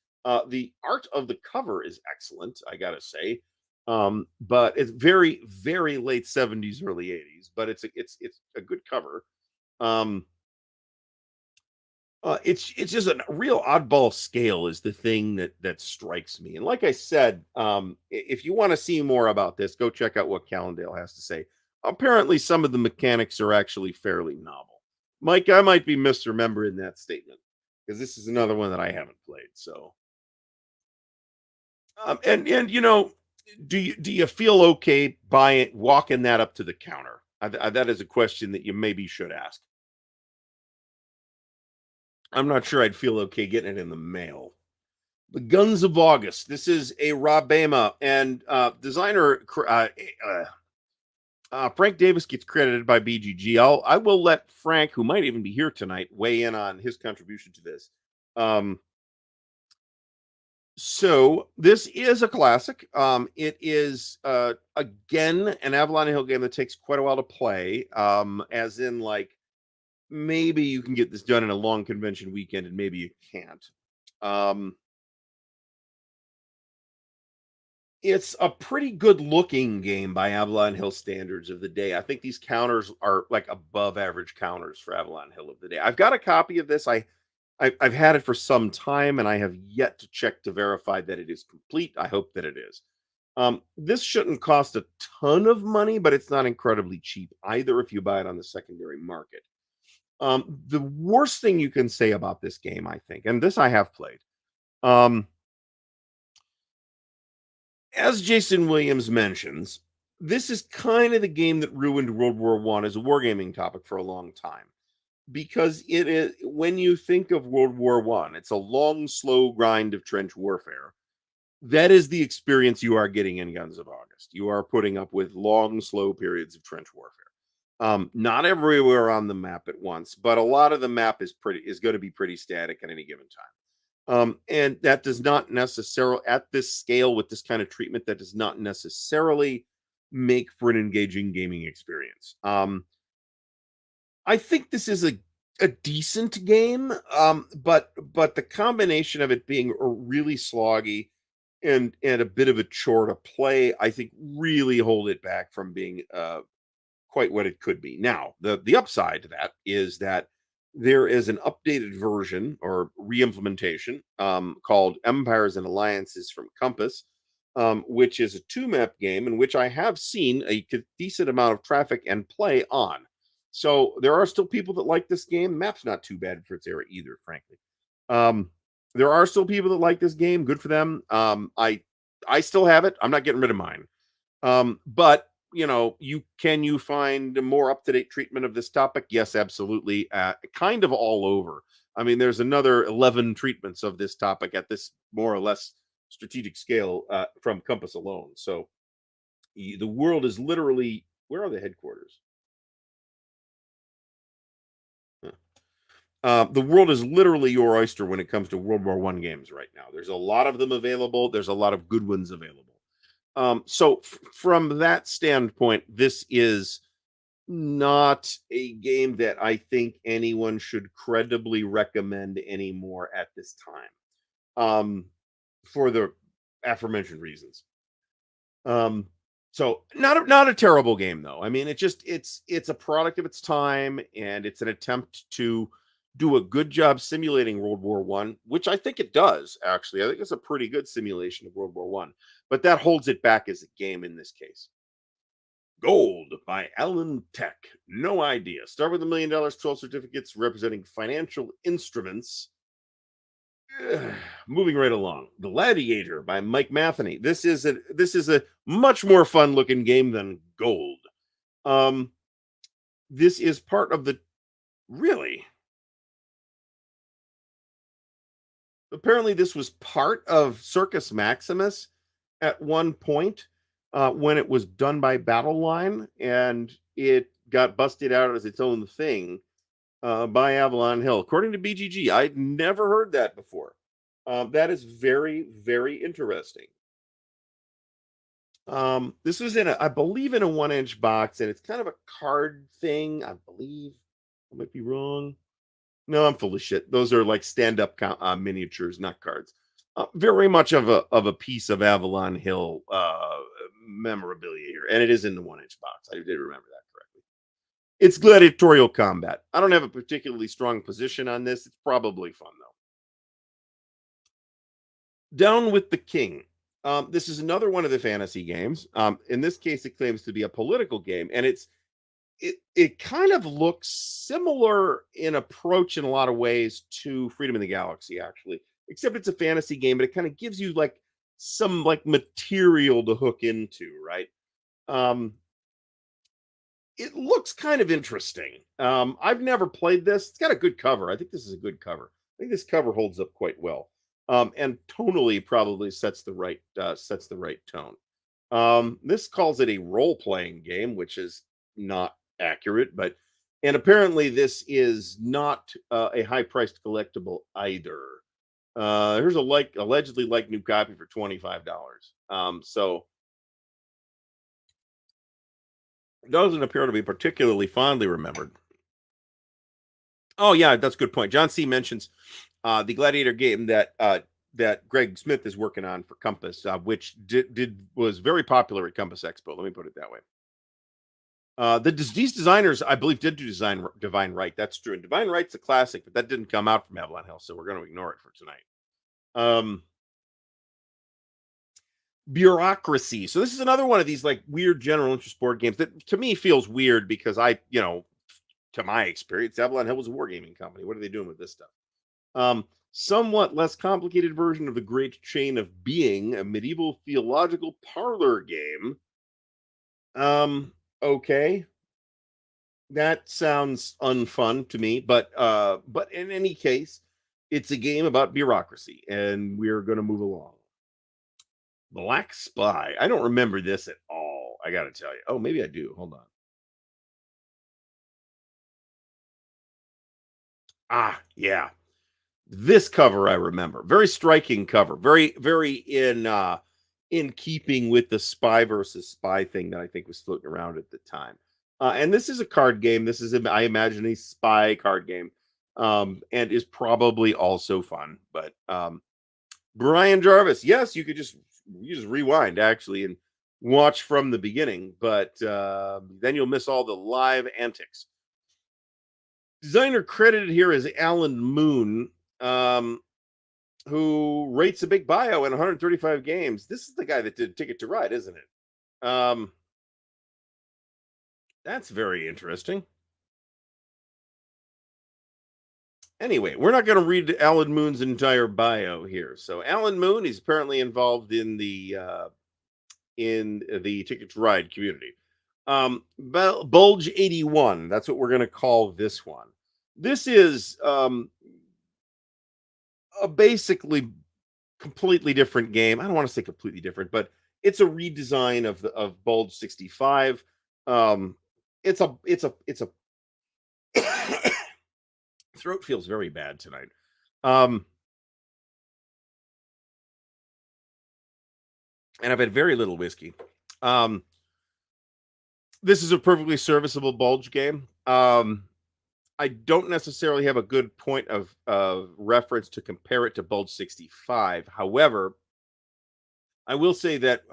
The art of the cover is excellent, I gotta say. But it's very, very late 70s, early 80s, but it's a good cover. Um, it's just a real oddball scale is the thing that strikes me. And like I said, if you want to see more about this, go check out what Callendale has to say. Apparently, some of the mechanics are actually fairly novel. Mike, I might be misremembering that statement because this is another one that I haven't played. So, and do you feel okay buying walking that up to the counter? That is a question that you maybe should ask. I'm not sure I'd feel okay getting it in the mail. The Guns of August. This is a Rabema, and designer Frank Davis gets credited by BGG. I will let Frank, who might even be here tonight, weigh in on his contribution to this. So this is a classic. It is again an Avalon Hill game that takes quite a while to play. As in, like, maybe you can get this done in a long convention weekend, and maybe you can't. Um, it's a pretty good looking game by Avalon Hill standards of the day. I think these counters are like above average counters for Avalon Hill of the day. I've got a copy of this. I've had it for some time, and I have yet to check to verify that it is complete. I hope that it is. This shouldn't cost a ton of money, but it's not incredibly cheap either if you buy it on the secondary market. The worst thing you can say about this game, I think, and this I have played, um, as Jason Williams mentions, this is kind of the game that ruined World War One as a wargaming topic for a long time. Because it is, when you think of World War One, it's a long, slow grind of trench warfare. That is the experience you are getting in Guns of August. You are putting up with long, slow periods of trench warfare. Not everywhere on the map at once, but a lot of the map is going to be pretty static at any given time. And that does not necessarily, at this scale with this kind of treatment, that does not necessarily make for an engaging gaming experience. I think this is a decent game, but the combination of it being really sloggy and a bit of a chore to play, I think really hold it back from being quite what it could be. Now, the upside to that is that there is an updated version or re-implementation called Empires and Alliances from Compass, which is a two map game in which I have seen a decent amount of traffic and play on. So there are still people that like this game. Map's not too bad for its era either, frankly. Um, there are still people that like this game. Good for them. I still have it. I'm not getting rid of mine. But you find a more up to date treatment of this topic? Yes, absolutely. Kind of all over. I mean, there's another 11 treatments of this topic at this more or less strategic scale from Compass alone. So the world is literally, where are the headquarters? The world is literally your oyster when it comes to World War One games right now. There's a lot of them available. There's a lot of good ones available. So from that standpoint, this is not a game that I think anyone should credibly recommend anymore at this time. For the aforementioned reasons. Um, so not a terrible game though. I mean, it's a product of its time, and it's an attempt to do a good job simulating World War One, which I think it does. Actually, I think it's a pretty good simulation of World War One, but that holds it back as a game in this case. Gold by Alan Tech. No idea. Start with $1 million, 12 certificates representing financial instruments. Ugh, moving right along. Gladiator by Mike Matheny. This is a much more fun looking game than Gold. Um, this is part of the really apparently this was part of Circus Maximus at one point when it was done by Battle Line, and it got busted out as its own thing by Avalon Hill. According to BGG, I'd never heard that before. That is very, very interesting. This was I believe, in a 1-inch box, and it's kind of a card thing. I believe I might be wrong. No, I'm full of shit. Those are like stand-up miniatures, not cards. Very much of a piece of Avalon Hill memorabilia here, and it is in the 1-inch box. I did remember that correctly. It's gladiatorial combat. I don't have a particularly strong position on this. It's probably fun though. Down with the King. This is another one of the fantasy games. In this case, it claims to be a political game, and it kind of looks similar in approach in a lot of ways to Freedom in the Galaxy, actually, except it's a fantasy game, but it kind of gives you like some like material to hook into, right? Um, it looks kind of interesting. I've never played this. It's got a good cover. I think this is a good cover. I think this cover holds up quite well, and tonally probably sets the right tone. This calls it a role playing game, which is not accurate, but and apparently this is not a high priced collectible either. Here's a allegedly like new copy for $25. So it doesn't appear to be particularly fondly remembered. Oh yeah, that's a good point. John C mentions the Gladiator game that Greg Smith is working on for Compass, which was very popular at Compass Expo. Let me put it that way. These designers, I believe, did do design Divine Right. That's true. And Divine Right's a classic, but that didn't come out from Avalon Hill, so we're going to ignore it for tonight. Bureaucracy. So this is another one of these like weird general interest board games that to me feels weird because to my experience, Avalon Hill was a wargaming company. What are they doing with this stuff? Somewhat less complicated version of the Great Chain of Being, a medieval theological parlor game. Okay. That sounds unfun to me, but in any case, it's a game about bureaucracy, and we're going to move along. Black Spy. I don't remember this at all. I got to tell you. Oh, maybe I do. Hold on. Ah, yeah. This cover I remember. Very striking cover. Very, very in keeping with the spy versus spy thing that I think was floating around at the time. And this is a card game. This is, I imagine, a spy card game, and is probably also fun. But Brian Jarvis, yes, you just rewind actually and watch from the beginning, but then you'll miss all the live antics. Designer credited here is Alan Moon, who rates a big bio in 135 games. This is the guy that did Ticket to Ride, isn't it? That's very interesting. Anyway, we're not going to read Alan Moon's entire bio here. So Alan Moon is apparently involved in the Ticket to Ride community. Bulge 81. That's what we're going to call this one. This is a basically completely different game. I don't want to say completely different, but it's a redesign of Bulge 65. It's a throat feels very bad tonight. And I've had very little whiskey. This is a perfectly serviceable Bulge game. I don't necessarily have a good point of reference to compare it to Bulge 65. However, I will say that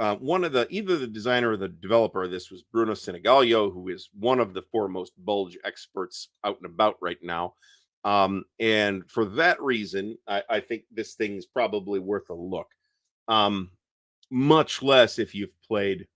either the designer or the developer of this was Bruno Senegalio, who is one of the foremost Bulge experts out and about right now. And for that reason, I think this thing is probably worth a look. Much less if you've played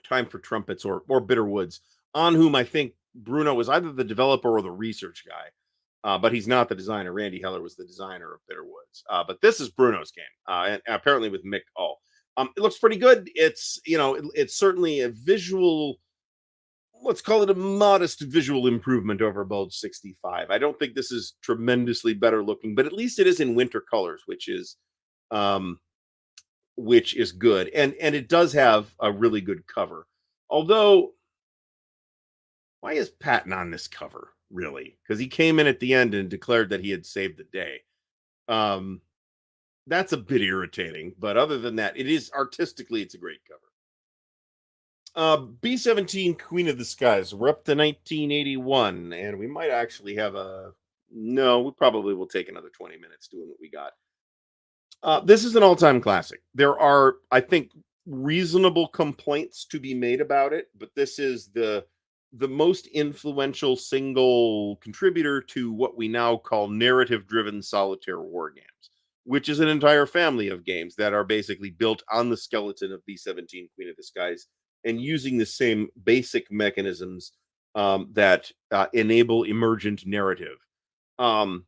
Time for Trumpets or Bitter Woods, on whom I think Bruno was either the developer or the research guy. But he's not the designer. Randy Heller was the designer of Bitter Woods. But this is Bruno's game, and apparently with Mick All. It looks pretty good. It's it's certainly a visual, let's call it a modest visual improvement over Bulge 65. I don't think this is tremendously better looking, but at least it is in winter colors, um which is good. And it does have a really good cover. Although, why is Patton on this cover, really? Because he came in at the end and declared that he had saved the day. Um that's a bit irritating, but other than that, it is artistically, it's a great cover. B-17 Queen of the Skies. We're up to 1981, and we might actually have a. No, we probably will take another 20 minutes doing what we got. This is an all-time classic. There are, I think, reasonable complaints to be made about it, but this is the most influential single contributor to what we now call narrative-driven solitaire war games, which is an entire family of games that are basically built on the skeleton of B-17 Queen of the Skies and using the same basic mechanisms that enable emergent narrative. I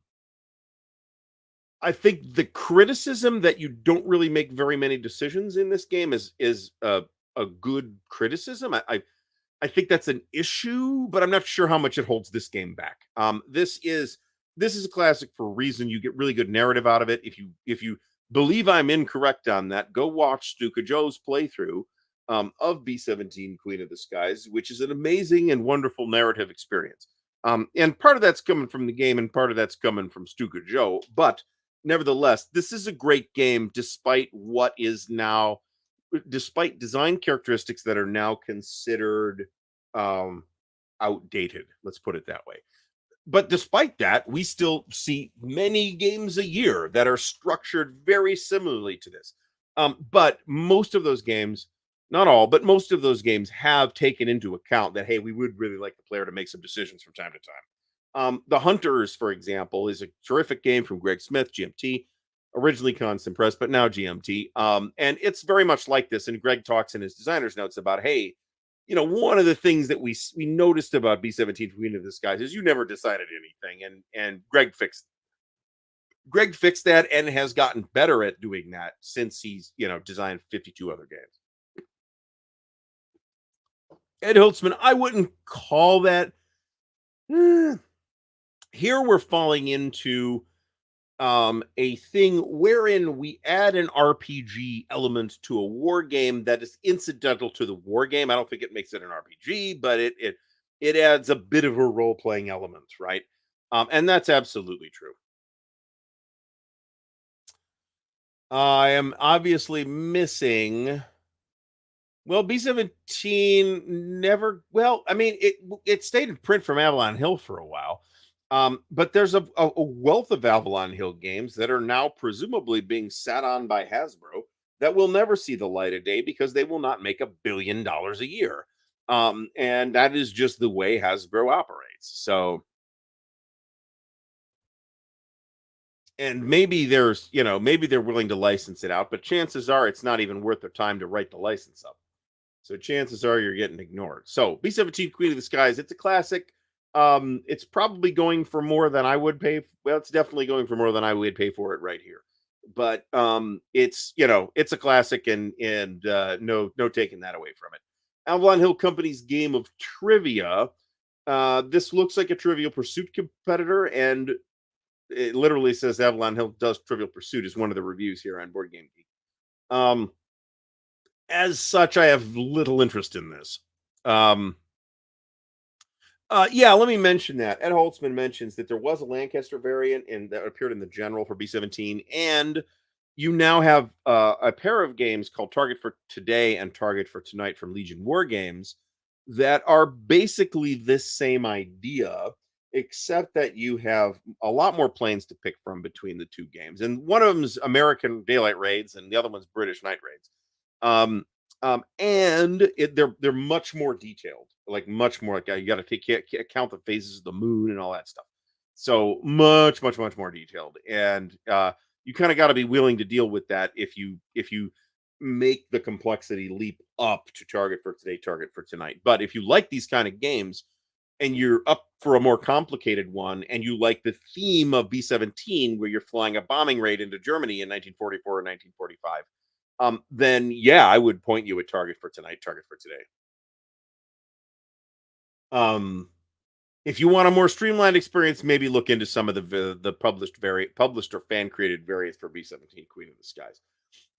think the criticism that you don't really make very many decisions in this game is a good criticism. I think that's an issue, but I'm not sure how much it holds this game back. This is a classic for a reason. You get really good narrative out of it. If you believe I'm incorrect on that, go watch Stuka Joe's playthrough of B-17 Queen of the Skies, which is an amazing and wonderful narrative experience. And part of that's coming from the game, and part of that's coming from Stuka Joe. But nevertheless, this is a great game, despite design characteristics that are now considered outdated. Let's put it that way. But despite that, we still see many games a year that are structured very similarly to this. But most of those games, not all, but most of those games have taken into account that, hey, we would really like the player to make some decisions from time to time. The Hunters, for example, is a terrific game from Greg Smith, GMT, originally Constant Press, but now GMT. And it's very much like this. And Greg talks in his designer's notes about, hey, one of the things that we noticed about B-17 Queen of the Skies is you never decided anything, and Greg fixed that and has gotten better at doing that since he's designed 52 other games. Ed Holtzman, I wouldn't call that. Here we're falling into a thing wherein we add an RPG element to a war game that is incidental to the war game. I don't think it makes it an RPG, but it adds a bit of a role-playing element, right? And that's absolutely true. I am obviously missing. Well, B-17 never. Well, I mean, it stayed in print from Avalon Hill for a while. But there's a wealth of Avalon Hill games that are now presumably being sat on by Hasbro that will never see the light of day because they will not make $1 billion a year. And that is just the way Hasbro operates. So, and maybe maybe they're willing to license it out, but chances are it's not even worth their time to write the license up. So chances are you're getting ignored. So B-17 Queen of the Skies, it's a classic. It's probably going for more than I would pay. Well, it's definitely going for more than I would pay for it right here. But it's it's a classic, and no taking that away from it. Avalon Hill Company's game of trivia. This looks like a Trivial Pursuit competitor, and it literally says Avalon Hill does Trivial Pursuit is one of the reviews here on Board Game Geek. As such, I have little interest in this. Yeah, let me mention that. Ed Holtzman mentions that there was a Lancaster variant and that appeared in the general for B-17, and you now have a pair of games called Target for Today and Target for Tonight from Legion War Games that are basically this same idea, except that you have a lot more planes to pick from between the two games. And one of them's American Daylight Raids, and the other one's British Night Raids. And they're much more detailed, like much more like you got to count the phases of the moon and all that stuff. So much more detailed, and you kind of got to be willing to deal with that if you make the complexity leap up to target for today, target for tonight. But if you like these kind of games and you're up for a more complicated one and you like the theme of B-17 where you're flying a bombing raid into Germany in 1944 or 1945, then yeah, I would point you at target for tonight, target for today. Um, if you want a more streamlined experience, maybe look into some of the published or fan created variants for B-17 Queen of the Skies.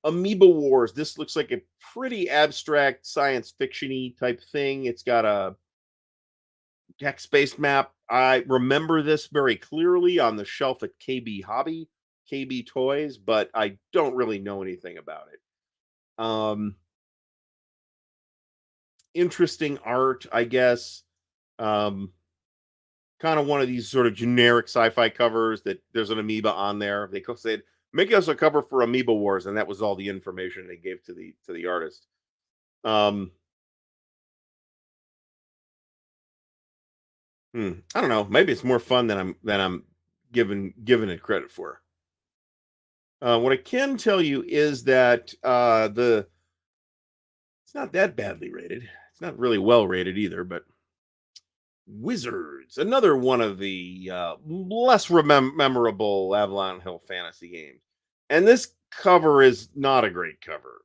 Amoeba Wars. This looks like a pretty abstract science fiction-y type thing. It's got a text-based map. I remember this very clearly on the shelf at KB Hobby, KB Toys, but I don't really know anything about it. Interesting art, I guess. Um, Kind of one of these sort of generic sci-fi covers that there's an amoeba on there. They said, make us a cover for Amoeba Wars, and that was all the information they gave to the artist. Um, I don't know. Maybe it's more fun than I'm given it credit for. What I can tell you is that the it's not that badly rated. It's not really well rated either, but Wizards, another one of the less memorable Avalon Hill fantasy games. And this cover is not a great cover.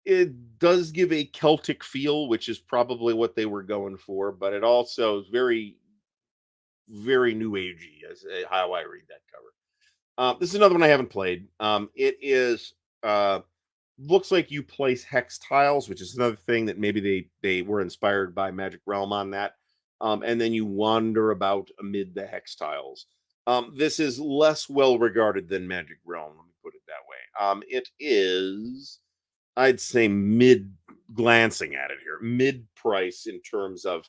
It does give a Celtic feel, which is probably what they were going for, but it also is very, very new agey, as how I read that cover. This is another one I haven't played. It is looks like you place hex tiles, which is another thing that maybe they were inspired by Magic Realm on that. And then you wander about amid the hex tiles. This is less well regarded than Magic Realm. Let me put it that way. It is, I'd say, mid glancing at it here, mid price in terms of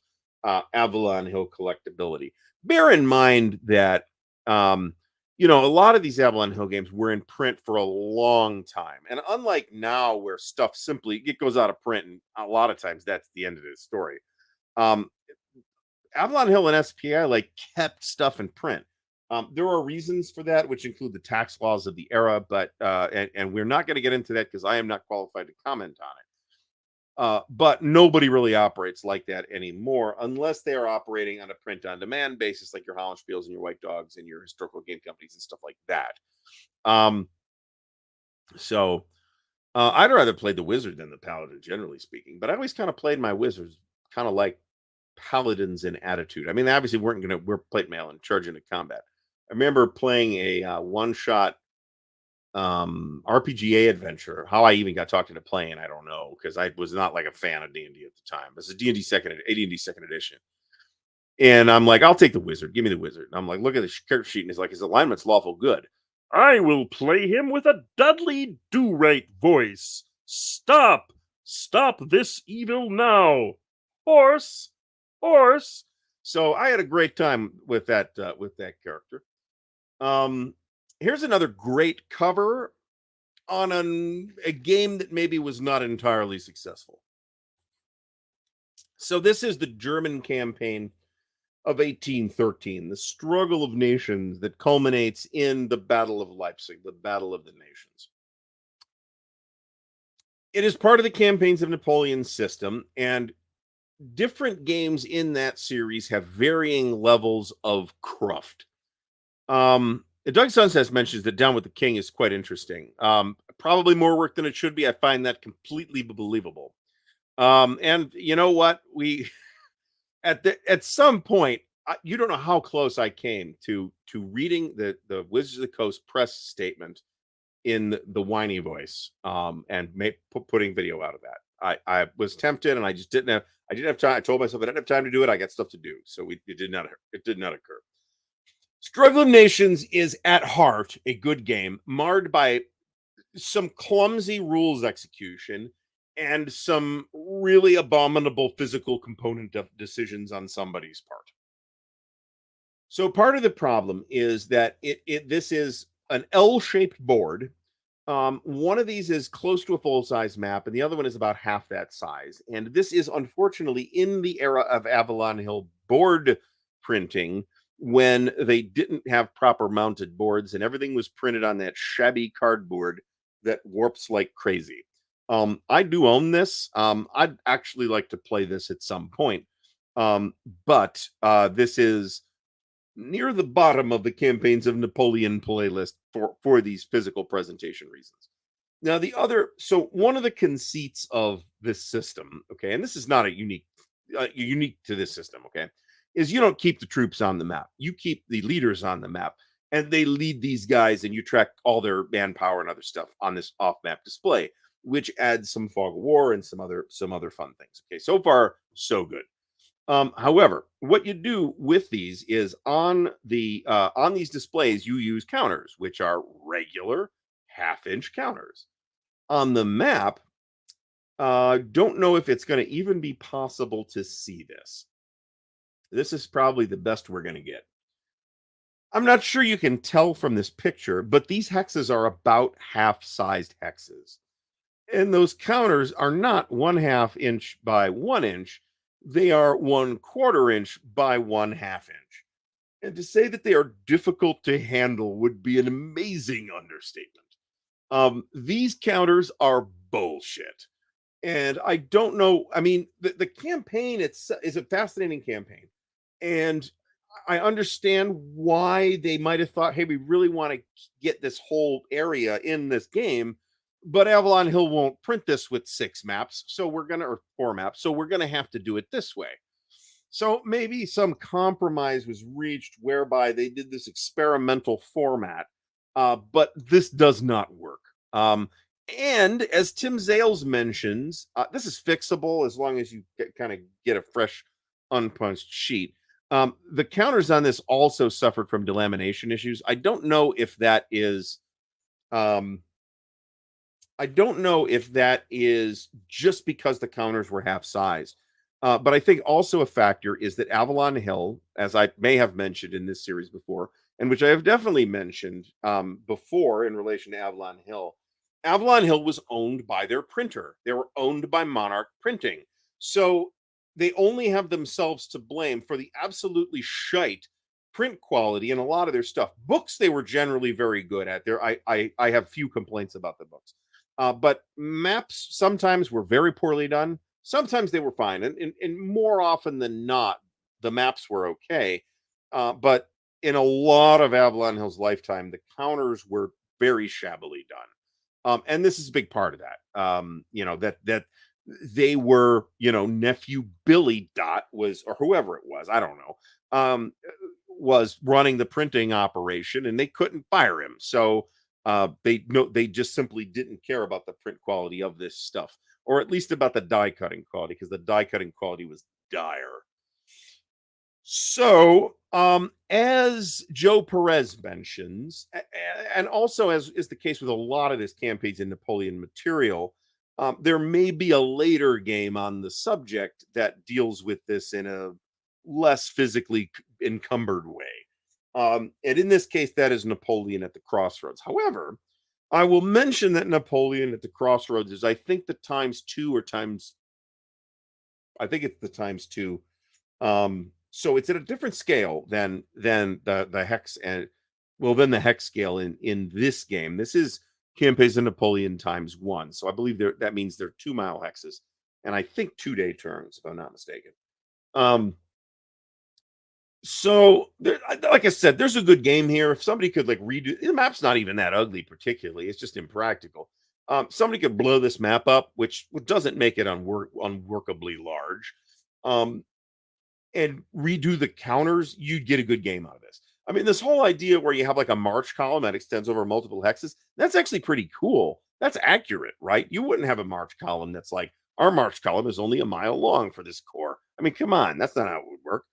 Avalon Hill collectability. Bear in mind that a lot of these Avalon Hill games were in print for a long time. And unlike now where stuff simply it goes out of print and a lot of times that's the end of the story. Um, Avalon Hill and SPI like kept stuff in print. There are reasons for that, which include the tax laws of the era, but and we're not going to get into that because I am not qualified to comment on it. But nobody really operates like that anymore unless they are operating on a print on demand basis, like your Hollandspiels and your White Dogs and your historical game companies and stuff like that. Um, so I'd rather play the Wizard than the Paladin, generally speaking, but I always kind of played my Wizards kind of like Paladins in attitude. I mean, they obviously weren't going to wear plate mail and charge into combat. I remember playing a one shot RPGA adventure. How I even got talked into playing, I don't know, because I was not like a fan of D&D at the time. This is D&D second edition. And I'm like, I'll take the Wizard. Give me the Wizard. And I'm like, look at the character sheet, and he's like, his alignment's lawful good. I will play him with a Dudley Do-Right voice. Stop this evil now. Horse. So I had a great time with that character. Here's another great cover on a game that maybe was not entirely successful. So this is the German campaign of 1813, the struggle of nations that culminates in the Battle of Leipzig, the Battle of the Nations. It is part of the campaigns of Napoleon's system, and different games in that series have varying levels of cruft. Doug Sunset mentions that Down with the King is quite interesting. Probably more work than it should be. I find that completely believable. And you know what? We at some point, you don't know how close I came to reading the Wizards of the Coast press statement in the whiny voice, and putting video out of that. I was tempted, and I just didn't have time. I told myself I didn't have time to do it. I got stuff to do, so it did not occur. Struggle of Nations is at heart a good game, marred by some clumsy rules execution and some really abominable physical component of decisions on somebody's part. So part of the problem is that this is an L-shaped board. One of these is close to a full-size map, and the other one is about half that size. And this is unfortunately in the era of Avalon Hill board printing, when they didn't have proper mounted boards and everything was printed on that shabby cardboard that warps like crazy. I do own this. I'd actually like to play this at some point. Um, but this is near the bottom of the campaigns of Napoleon playlist for these physical presentation reasons. Now, so one of the conceits of this system, okay, and this is not a unique to this system, okay, is you don't keep the troops on the map. You keep the leaders on the map, and they lead these guys, and you track all their manpower and other stuff on this off-map display, which adds some fog of war and some other fun things. Okay, so far so good. However, what you do with these is on these displays you use counters, which are regular half-inch counters. On the map, don't know if it's going to even be possible to see this. This is probably the best we're going to get. I'm not sure you can tell from this picture, but these hexes are about half-sized hexes. And those counters are not 1/2 inch by 1 inch. They are 1/4 inch by 1/2 inch. And to say that they are difficult to handle would be an amazing understatement. These counters are bullshit. And I don't know. I mean, the campaign is a fascinating campaign. And I understand why they might have thought, hey, we really want to get this whole area in this game, but Avalon Hill won't print this with 6 maps, or 4 maps, so we're gonna have to do it this way. So maybe some compromise was reached whereby they did this experimental format, but this does not work. And as Tim Zales mentions, this is fixable as long as you kind of get a fresh, unpunched sheet. The counters on this also suffered from delamination issues. Um, I don't know if that is just because the counters were half size. But I think also a factor is that Avalon Hill, as I may have mentioned in this series before, and which I have definitely mentioned before in relation to Avalon Hill was owned by their printer. They were owned by Monarch Printing. So they only have themselves to blame for the absolutely shite print quality and a lot of their stuff. Books they were generally very good at. I have few complaints about the books. But maps sometimes were very poorly done. Sometimes they were fine, and more often than not, the maps were okay. But in a lot of Avalon Hill's lifetime, the counters were very shabbily done. And this is a big part of that. That they were, nephew Billy Dot was, or whoever it was, I don't know, was running the printing operation, and they couldn't fire him. So they just simply didn't care about the print quality of this stuff, or at least about the die cutting quality, because the die cutting quality was dire. So, as Joe Perez mentions, and also as is the case with a lot of this campaigns in Napoleon material, there may be a later game on the subject that deals with this in a less physically encumbered way. And in this case, that is Napoleon at the Crossroads. However, I will mention that Napoleon at the Crossroads is, I think, I think it's the times two. So it's at a different scale than the hex than the hex scale in this game. This is campaigns of Napoleon ×1. So I believe that means they're 2-mile hexes, and I think 2-day turns, if I'm not mistaken. So like I said, there's a good game here. If somebody could redo the map's not even that ugly, particularly, it's just impractical. Somebody could blow this map up, which doesn't make it unworkably large. And redo the counters, you'd get a good game out of this. I mean, this whole idea where you have a march column that extends over multiple hexes, that's actually pretty cool. That's accurate, right? You wouldn't have a march column that's like, our march column is only a mile long for this corps. I mean, come on, that's not how it would work.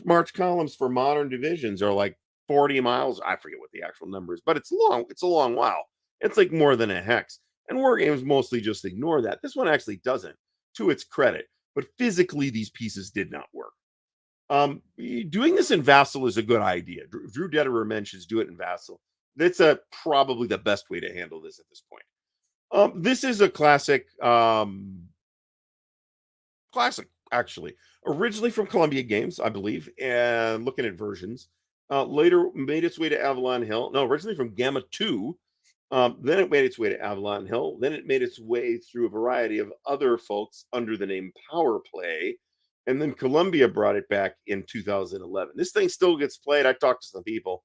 March columns for modern divisions are 40 miles. I forget what the actual number is, but it's long. It's a long while. It's more than a hex. And war games mostly just ignore that. This one actually doesn't, to its credit. But physically, these pieces did not work. Doing this in Vassal is a good idea. Drew Detterer mentions do it in Vassal. That's probably the best way to handle this at this point. This is a classic, actually. Originally from Columbia Games, I believe, and looking at versions. Later made its way to Avalon Hill. No, originally from Gamma 2. Then it made its way to Avalon Hill. Then it made its way through a variety of other folks under the name Power Play. And then Columbia brought it back in 2011. This thing still gets played. I talked to some people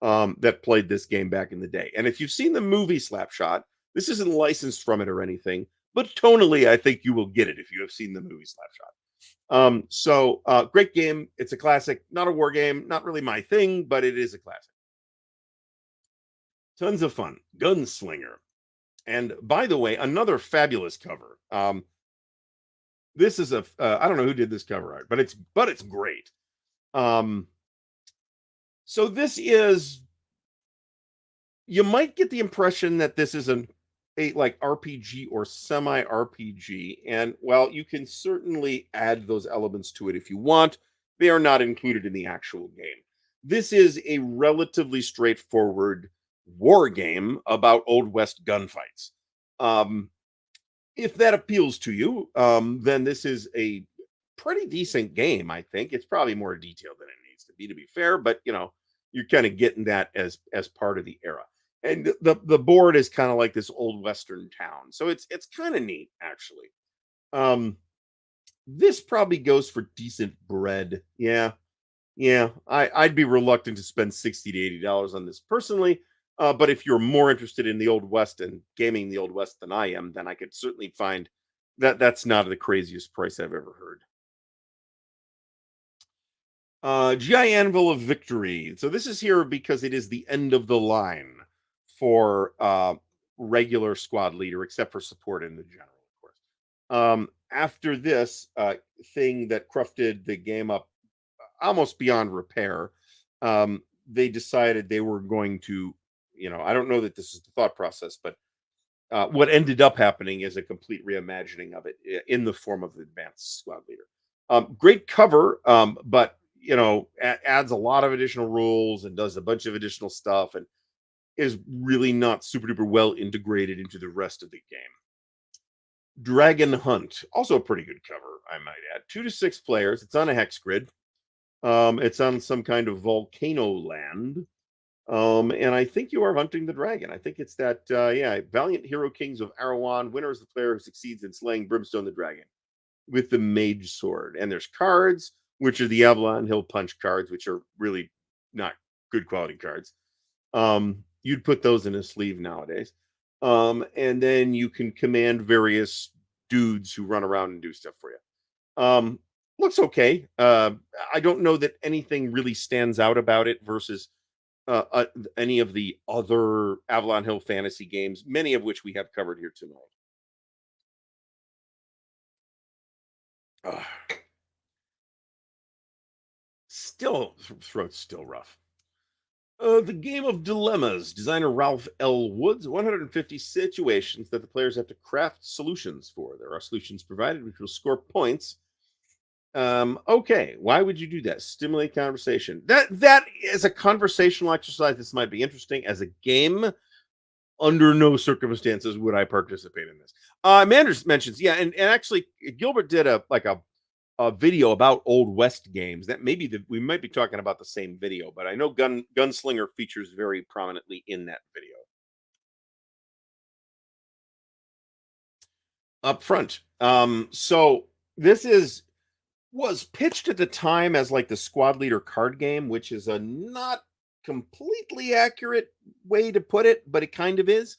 that played this game back in the day. And if you've seen the movie Slapshot, this isn't licensed from it or anything, but tonally, I think you will get it if you have seen the movie Slapshot. Great game. It's a classic, not a war game, not really my thing, but it is a classic. Tons of fun. Gunslinger. And by the way, another fabulous cover. This is I don't know who did this cover art, but it's great. So this is, you might get the impression that this is a like RPG or semi RPG, and well, you can certainly add those elements to it if you want. They are not included in the actual game. This is a relatively straightforward war game about Old West gunfights. If that appeals to you, then this is a pretty decent game. I think it's probably more detailed than it needs to be fair, but you're kind of getting that as part of the era. And the board is kind of like this old western town, so it's kind of neat actually. This probably goes for decent bread. Yeah, I'd be reluctant to spend $60 to $80 on this personally. But if you're more interested in the Old West and gaming the Old West than I am, then I could certainly find that that's not the craziest price I've ever heard. GI Anvil of Victory. So this is here because it is the end of the line for regular squad leader, except for support in the general, of course. After this thing that crufted the game up almost beyond repair, they decided they were going to, I don't know that this is the thought process, but what ended up happening is a complete reimagining of it in the form of the advanced squad leader. Great cover, but adds a lot of additional rules and does a bunch of additional stuff and is really not super duper well integrated into the rest of the game. Dragon Hunt, also a pretty good cover, I might add. 2 to 6 players. It's on a hex grid. It's on some kind of volcano land. And I think you are hunting the dragon. I think it's that, Valiant Hero Kings of Arawan. Winner is the player who succeeds in slaying Brimstone the dragon with the mage sword. And there's cards, which are the Avalon Hill punch cards, which are really not good quality cards. You'd put those in a sleeve nowadays. And then you can command various dudes who run around and do stuff for you. Looks okay. I don't know that anything really stands out about it versus any of the other Avalon Hill fantasy games, many of which we have covered here tonight. Throat's still rough. The Game of Dilemmas, designer Ralph L. Woods, 150 situations that the players have to craft solutions for. There are solutions provided which will score points. Okay, why would you do that? Stimulate conversation. That is a conversational exercise. This might be interesting. As a game, under no circumstances would I participate in this. Manders mentions, yeah, and actually Gilbert did a video about Old West games. That maybe we might be talking about the same video, but I know Gunslinger features very prominently in that video. Up front. So this was pitched at the time as like the squad leader card game, which is a not completely accurate way to put it, but it kind of is.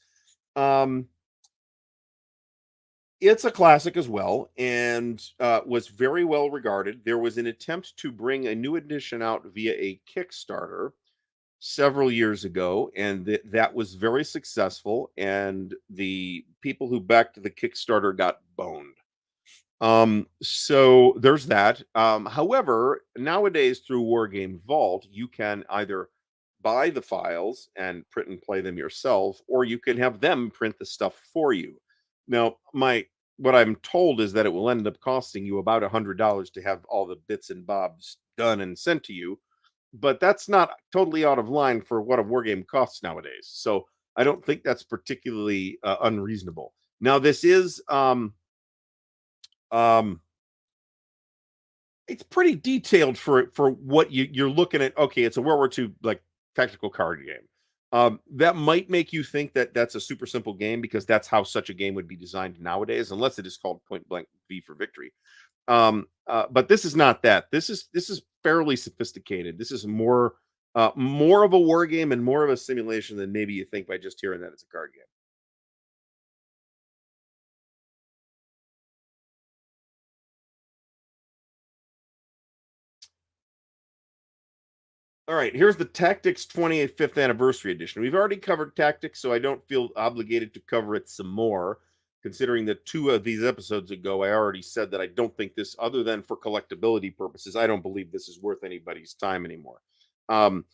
It's a classic as well, and was very well regarded. There was an attempt to bring a new edition out via a Kickstarter several years ago, and that was very successful, and the people who backed the Kickstarter got boned. So there's that. However, nowadays through Wargame Vault, you can either buy the files and print and play them yourself, or you can have them print the stuff for you. Now, what I'm told is that it will end up costing you about $100 to have all the bits and bobs done and sent to you, but that's not totally out of line for what a war game costs nowadays. So I don't think that's particularly unreasonable. Now, this is it's pretty detailed for what you're looking at. Okay, it's a World War II like tactical card game. That might make you think that that's a super simple game because that's how such a game would be designed nowadays, unless it is called Point Blank V for Victory. But this is not that. This is fairly sophisticated. This is more of a war game and more of a simulation than maybe you think by just hearing that it's a card game. All right, here's the Tactics 25th Anniversary Edition. We've already covered Tactics, so I don't feel obligated to cover it some more, considering that two of these episodes ago, I already said that I don't think this, other than for collectability purposes, I don't believe this is worth anybody's time anymore. Um,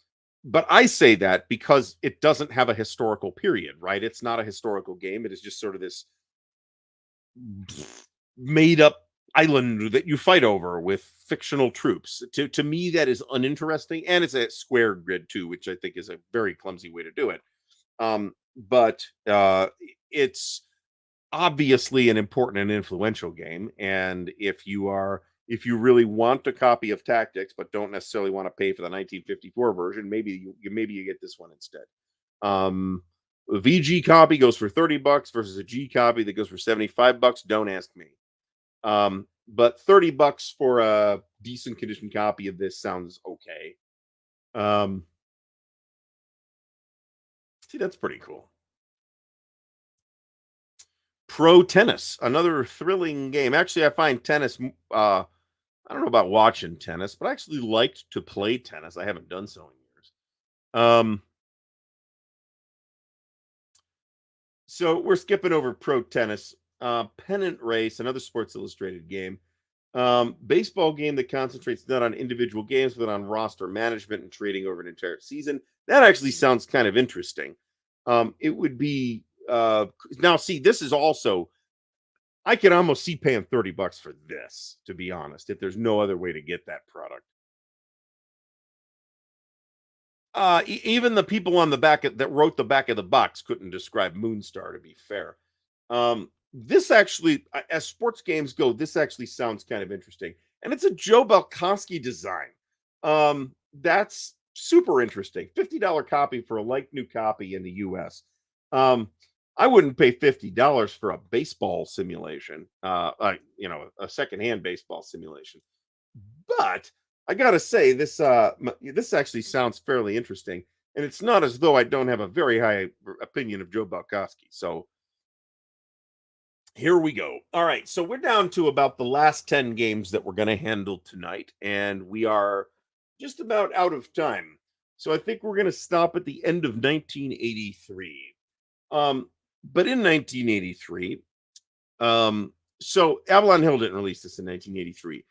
but I say that because it doesn't have a historical period, right? It's not a historical game. It is just sort of this made up island that you fight over with fictional troops. To me, that is uninteresting, and it's a square grid too, which I think is a very clumsy way to do it. But it's obviously an important and influential game, and if you really want a copy of Tactics but don't necessarily want to pay for the 1954 version, maybe you get this one instead. A VG copy goes for $30 versus a G copy that goes for $75. Don't ask me. But $30 for a decent condition copy of this sounds okay. Um, See, that's pretty cool. Pro Tennis, another thrilling game. Actually, I find tennis. I don't know about watching tennis, but I actually liked to play tennis. I haven't done so in years. Um, so we're skipping over Pro Tennis. Pennant Race, another Sports Illustrated game. Baseball game that concentrates not on individual games, but on roster management and trading over an entire season. That actually sounds kind of interesting. It would be now. See, this is also I can almost see paying $30 for this, to be honest, if there's no other way to get that product. Even the people on the that wrote the back of the box couldn't describe Moonstar, to be fair. This actually, as sports games go, this actually sounds kind of interesting. And it's a Joe Balkowski design. That's super interesting. $50 copy for a like new copy in the US. I wouldn't pay $50 for a baseball simulation, a secondhand baseball simulation. But I gotta say, this actually sounds fairly interesting, and it's not as though I don't have a very high opinion of Joe Balkowski. So here we go. All right, so we're down to about the last 10 games that we're going to handle tonight, and we are just about out of time. So I think we're going to stop at the end of 1983. But in 1983, so Avalon Hill didn't release this in 1983.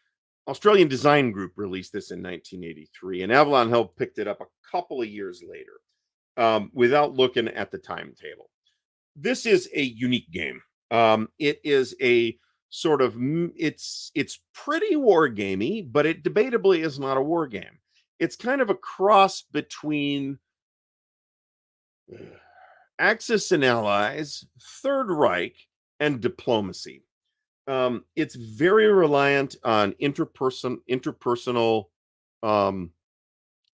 Australian Design Group released this in 1983, and Avalon Hill picked it up a couple of years later without looking at the timetable. This is a unique game. It is a sort of it's pretty war gamey, but it debatably is not a war game. It's kind of a cross between Axis and Allies, Third Reich, and diplomacy. It's very reliant on interpersonal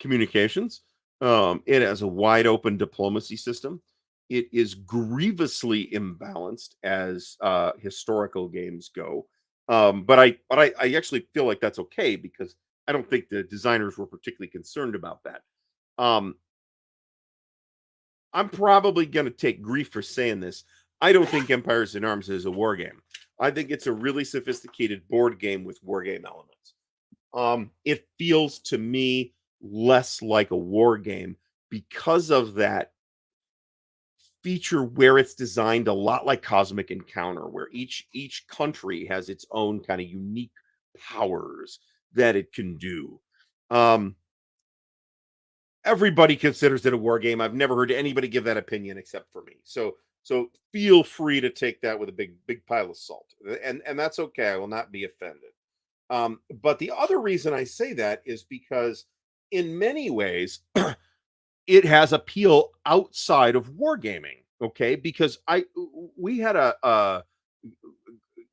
communications. It has a wide open diplomacy system. It is grievously imbalanced as historical games go. But I actually feel like that's okay because I don't think the designers were particularly concerned about that. Um, I'm probably going to take grief for saying this. I don't think Empires in Arms is a war game. I think it's a really sophisticated board game with war game elements. It feels to me less like a war game because of that feature where it's designed a lot like Cosmic Encounter, where each country has its own kind of unique powers that it can do. Everybody considers it a war game. I've never heard anybody give that opinion except for me. So feel free to take that with a big pile of salt, and that's okay. I will not be offended. But the other reason I say that is because in many ways it has appeal outside of wargaming. Okay, because we had a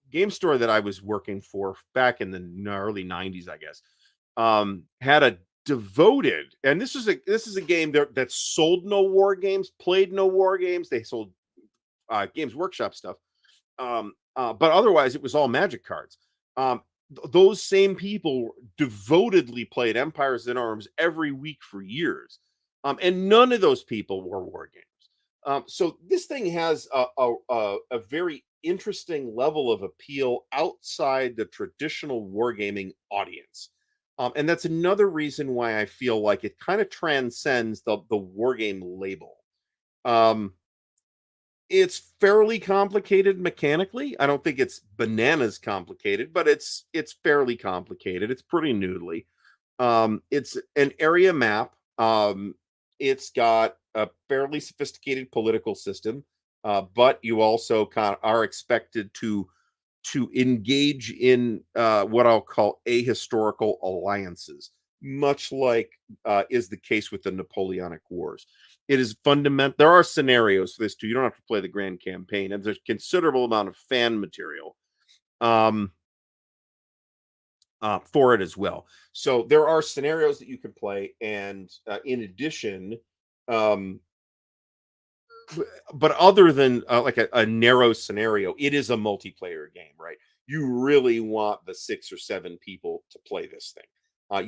game store that I was working for back in the early '90s, I guess, had a devoted, and this is a game that sold no war games, played no war games. They sold Games Workshop stuff, but otherwise it was all Magic cards. Those same people devotedly played Empires in Arms every week for years, and none of those people were war games. So this thing has a very interesting level of appeal outside the traditional wargaming audience. And that's another reason why I feel like it kind of transcends the wargame label. It's fairly complicated mechanically. I don't think it's bananas complicated, but it's fairly complicated. It's pretty noodly. It's an area map. It's got a fairly sophisticated political system, but you also kind of are expected to engage in what I'll call ahistorical alliances, much like is the case with the Napoleonic Wars. It is fundamental. There are scenarios for this too. You don't have to play the grand campaign, and there's a considerable amount of fan material for it as well. So there are scenarios that you can play, and in addition, but other than like a narrow scenario, it is a multiplayer game, right? You really want the 6 or 7 people to play this thing.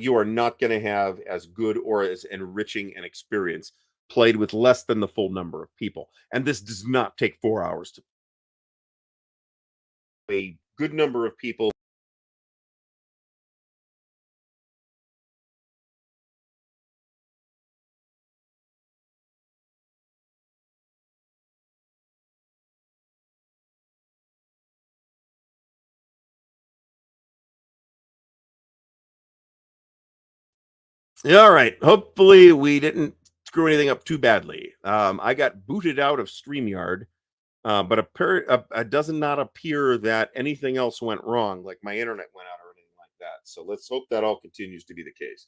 You are not going to have as good or as enriching an experience played with less than the full number of people. And this does not take 4 hours to play. A good number of people. All right. Hopefully we didn't screw anything up too badly. I got booted out of StreamYard, but it does not appear that anything else went wrong, like my internet went out or anything like that. So let's hope that all continues to be the case.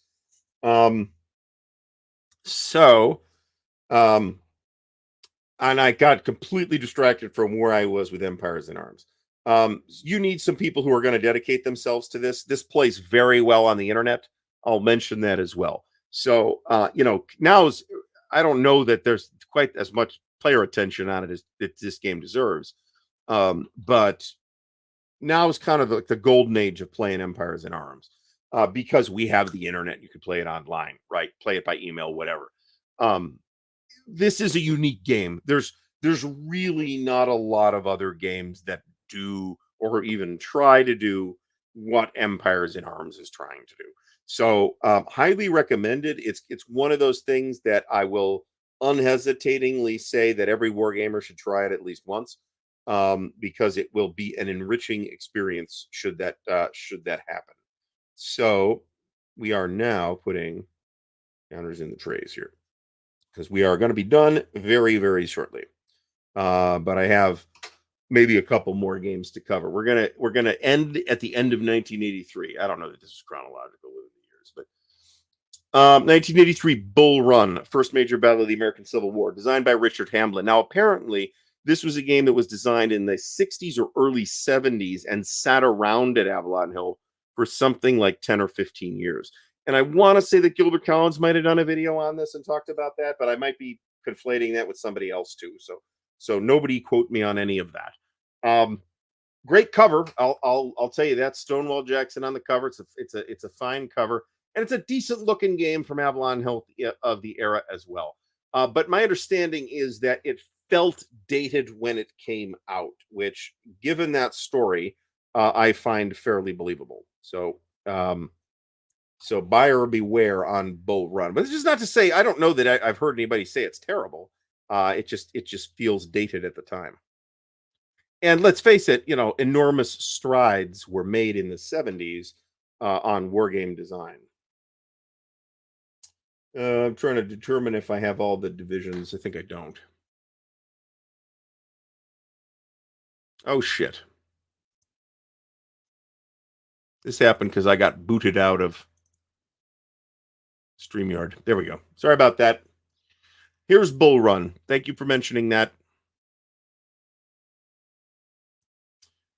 So, and I got completely distracted from where I was with Empires in Arms. You need some people who are going to dedicate themselves to this. This plays very well on the internet. I'll mention that as well. So, I don't know that there's quite as much player attention on it as this game deserves. But now is kind of like the golden age of playing Empires in Arms, because we have the internet. You can play it online, right? Play it by email, whatever. This is a unique game. There's really not a lot of other games that do or even try to do what Empires in Arms is trying to do. So highly recommended. It's one of those things that I will unhesitatingly say that every wargamer should try it at least once, because it will be an enriching experience should that happen. So we are now putting counters in the trays here, because we are going to be done very, very shortly. But I have maybe a couple more games to cover. We're gonna end at the end of 1983. I don't know that this is chronological with the years, but 1983 Bull Run, first major battle of the American Civil War, designed by Richard Hamblin. Now, apparently, this was a game that was designed in the 60s or early 70s and sat around at Avalon Hill for something like 10 or 15 years. And I want to say that Gilbert Collins might have done a video on this and talked about that, but I might be conflating that with somebody else too. So nobody quote me on any of that. Great cover. I'll tell you that. Stonewall Jackson on the cover. It's a fine cover, and it's a decent looking game from Avalon Hill of the era as well. But my understanding is that it felt dated when it came out, which, given that story, I find fairly believable. So buyer beware on Bull Run. But this is not to say I don't know that I've heard anybody say it's terrible. It just feels dated at the time. And let's face it, enormous strides were made in the 70s on wargame design. I'm trying to determine if I have all the divisions. I think I don't. Oh, shit. This happened because I got booted out of StreamYard. There we go. Sorry about that. Here's Bull Run. Thank you for mentioning that.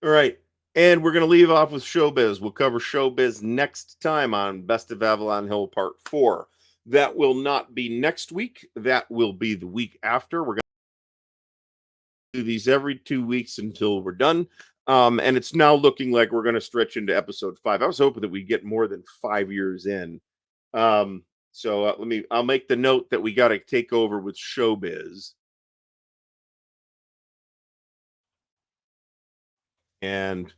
All right. And we're going to leave off with Showbiz. We'll cover Showbiz next time on Best of Avalon Hill Part 4. That will not be next week. That will be the week after. We're going to do these every 2 weeks until we're done. And it's now looking like we're going to stretch into episode 5. I was hoping that we get more than 5 years in. I'll make the note that we got to take over with Showbiz. And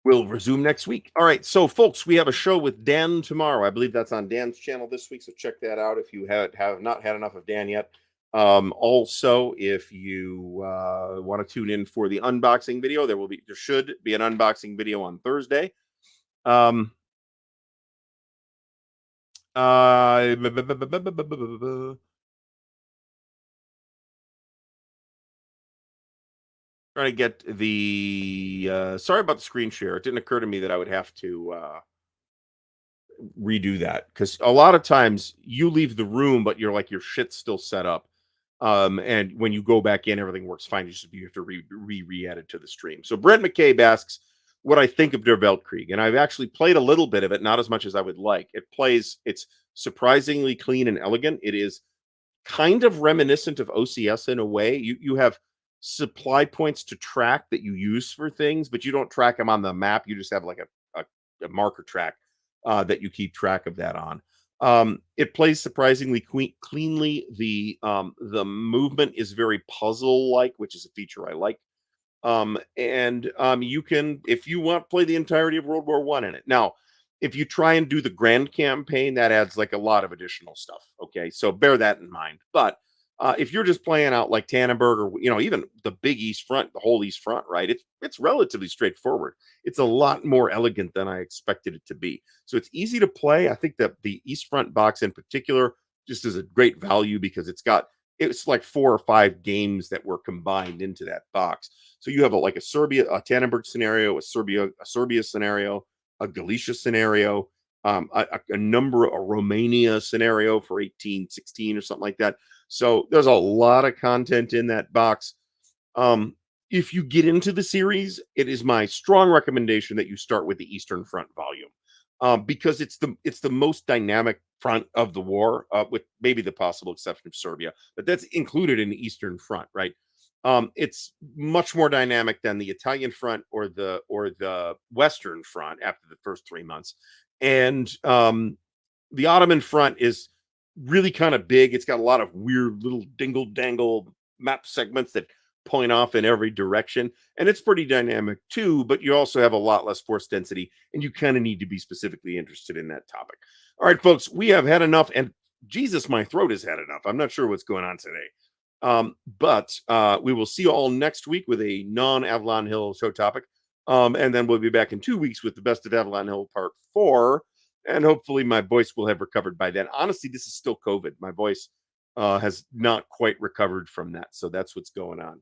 we'll resume next week. All right. So, folks, we have a show with Dan tomorrow. I believe that's on Dan's channel this week. So check that out if you have not had enough of Dan yet. Also, if you want to tune in for the unboxing video, there should be an unboxing video on Thursday. Trying to get the sorry about the screen share. It didn't occur to me that I would have to redo that, because a lot of times you leave the room, but your shit's still set up. And when you go back in, everything works fine. You have to re-add it to the stream. So Brent McCabe asks what I think of Der Weltkrieg, and I've actually played a little bit of it, not as much as I would like. It's surprisingly clean and elegant. It is kind of reminiscent of OCS in a way. You have supply points to track that you use for things, but you don't track them on the map. You just have like a marker track that you keep track of that on. It plays surprisingly cleanly. The movement is very puzzle-like, which is a feature I like. You can, if you want, play the entirety of World War I in it. Now, if you try and do the grand campaign, that adds like a lot of additional stuff. Okay, so bear that in mind. But if you're just playing out like Tannenberg, or even the big East Front, the whole East Front, right? It's relatively straightforward. It's a lot more elegant than I expected it to be. So it's easy to play. I think that the East Front box in particular just is a great value, because it's like 4 or 5 games that were combined into that box. So you have a Tannenberg scenario, a Serbia scenario, a Galicia scenario, a Romania scenario for 1816 or something like that. So there's a lot of content in that box. If you get into the series, it is my strong recommendation that you start with the Eastern Front volume, because it's the most dynamic front of the war, with maybe the possible exception of Serbia, but that's included in the Eastern Front, right? It's much more dynamic than the Italian Front or the Western Front after the first 3 months, and the Ottoman Front is really kind of big. It's got a lot of weird little dingle dangle map segments that point off in every direction, and it's pretty dynamic too, but you also have a lot less force density, and you kind of need to be specifically interested in that topic. All right, folks, we have had enough, and Jesus, my throat has had enough. I'm not sure what's going on today. But we will see you all next week with a non-Avalon Hill show topic. And then we'll be back in 2 weeks with the Best of Avalon Hill Part 4. And hopefully my voice will have recovered by then. Honestly, this is still COVID. My voice has not quite recovered from that. So that's what's going on.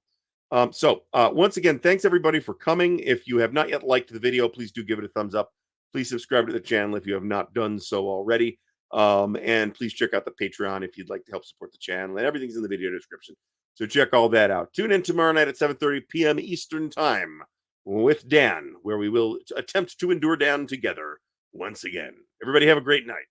Once again, thanks everybody for coming. If you have not yet liked the video, please do give it a thumbs up. Please subscribe to the channel if you have not done so already. And please check out the Patreon if you'd like to help support the channel. And everything's in the video description. So check all that out. Tune in tomorrow night at 7:30 p.m. Eastern Time with Dan, where we will attempt to endure Dan together once again. Everybody have a great night.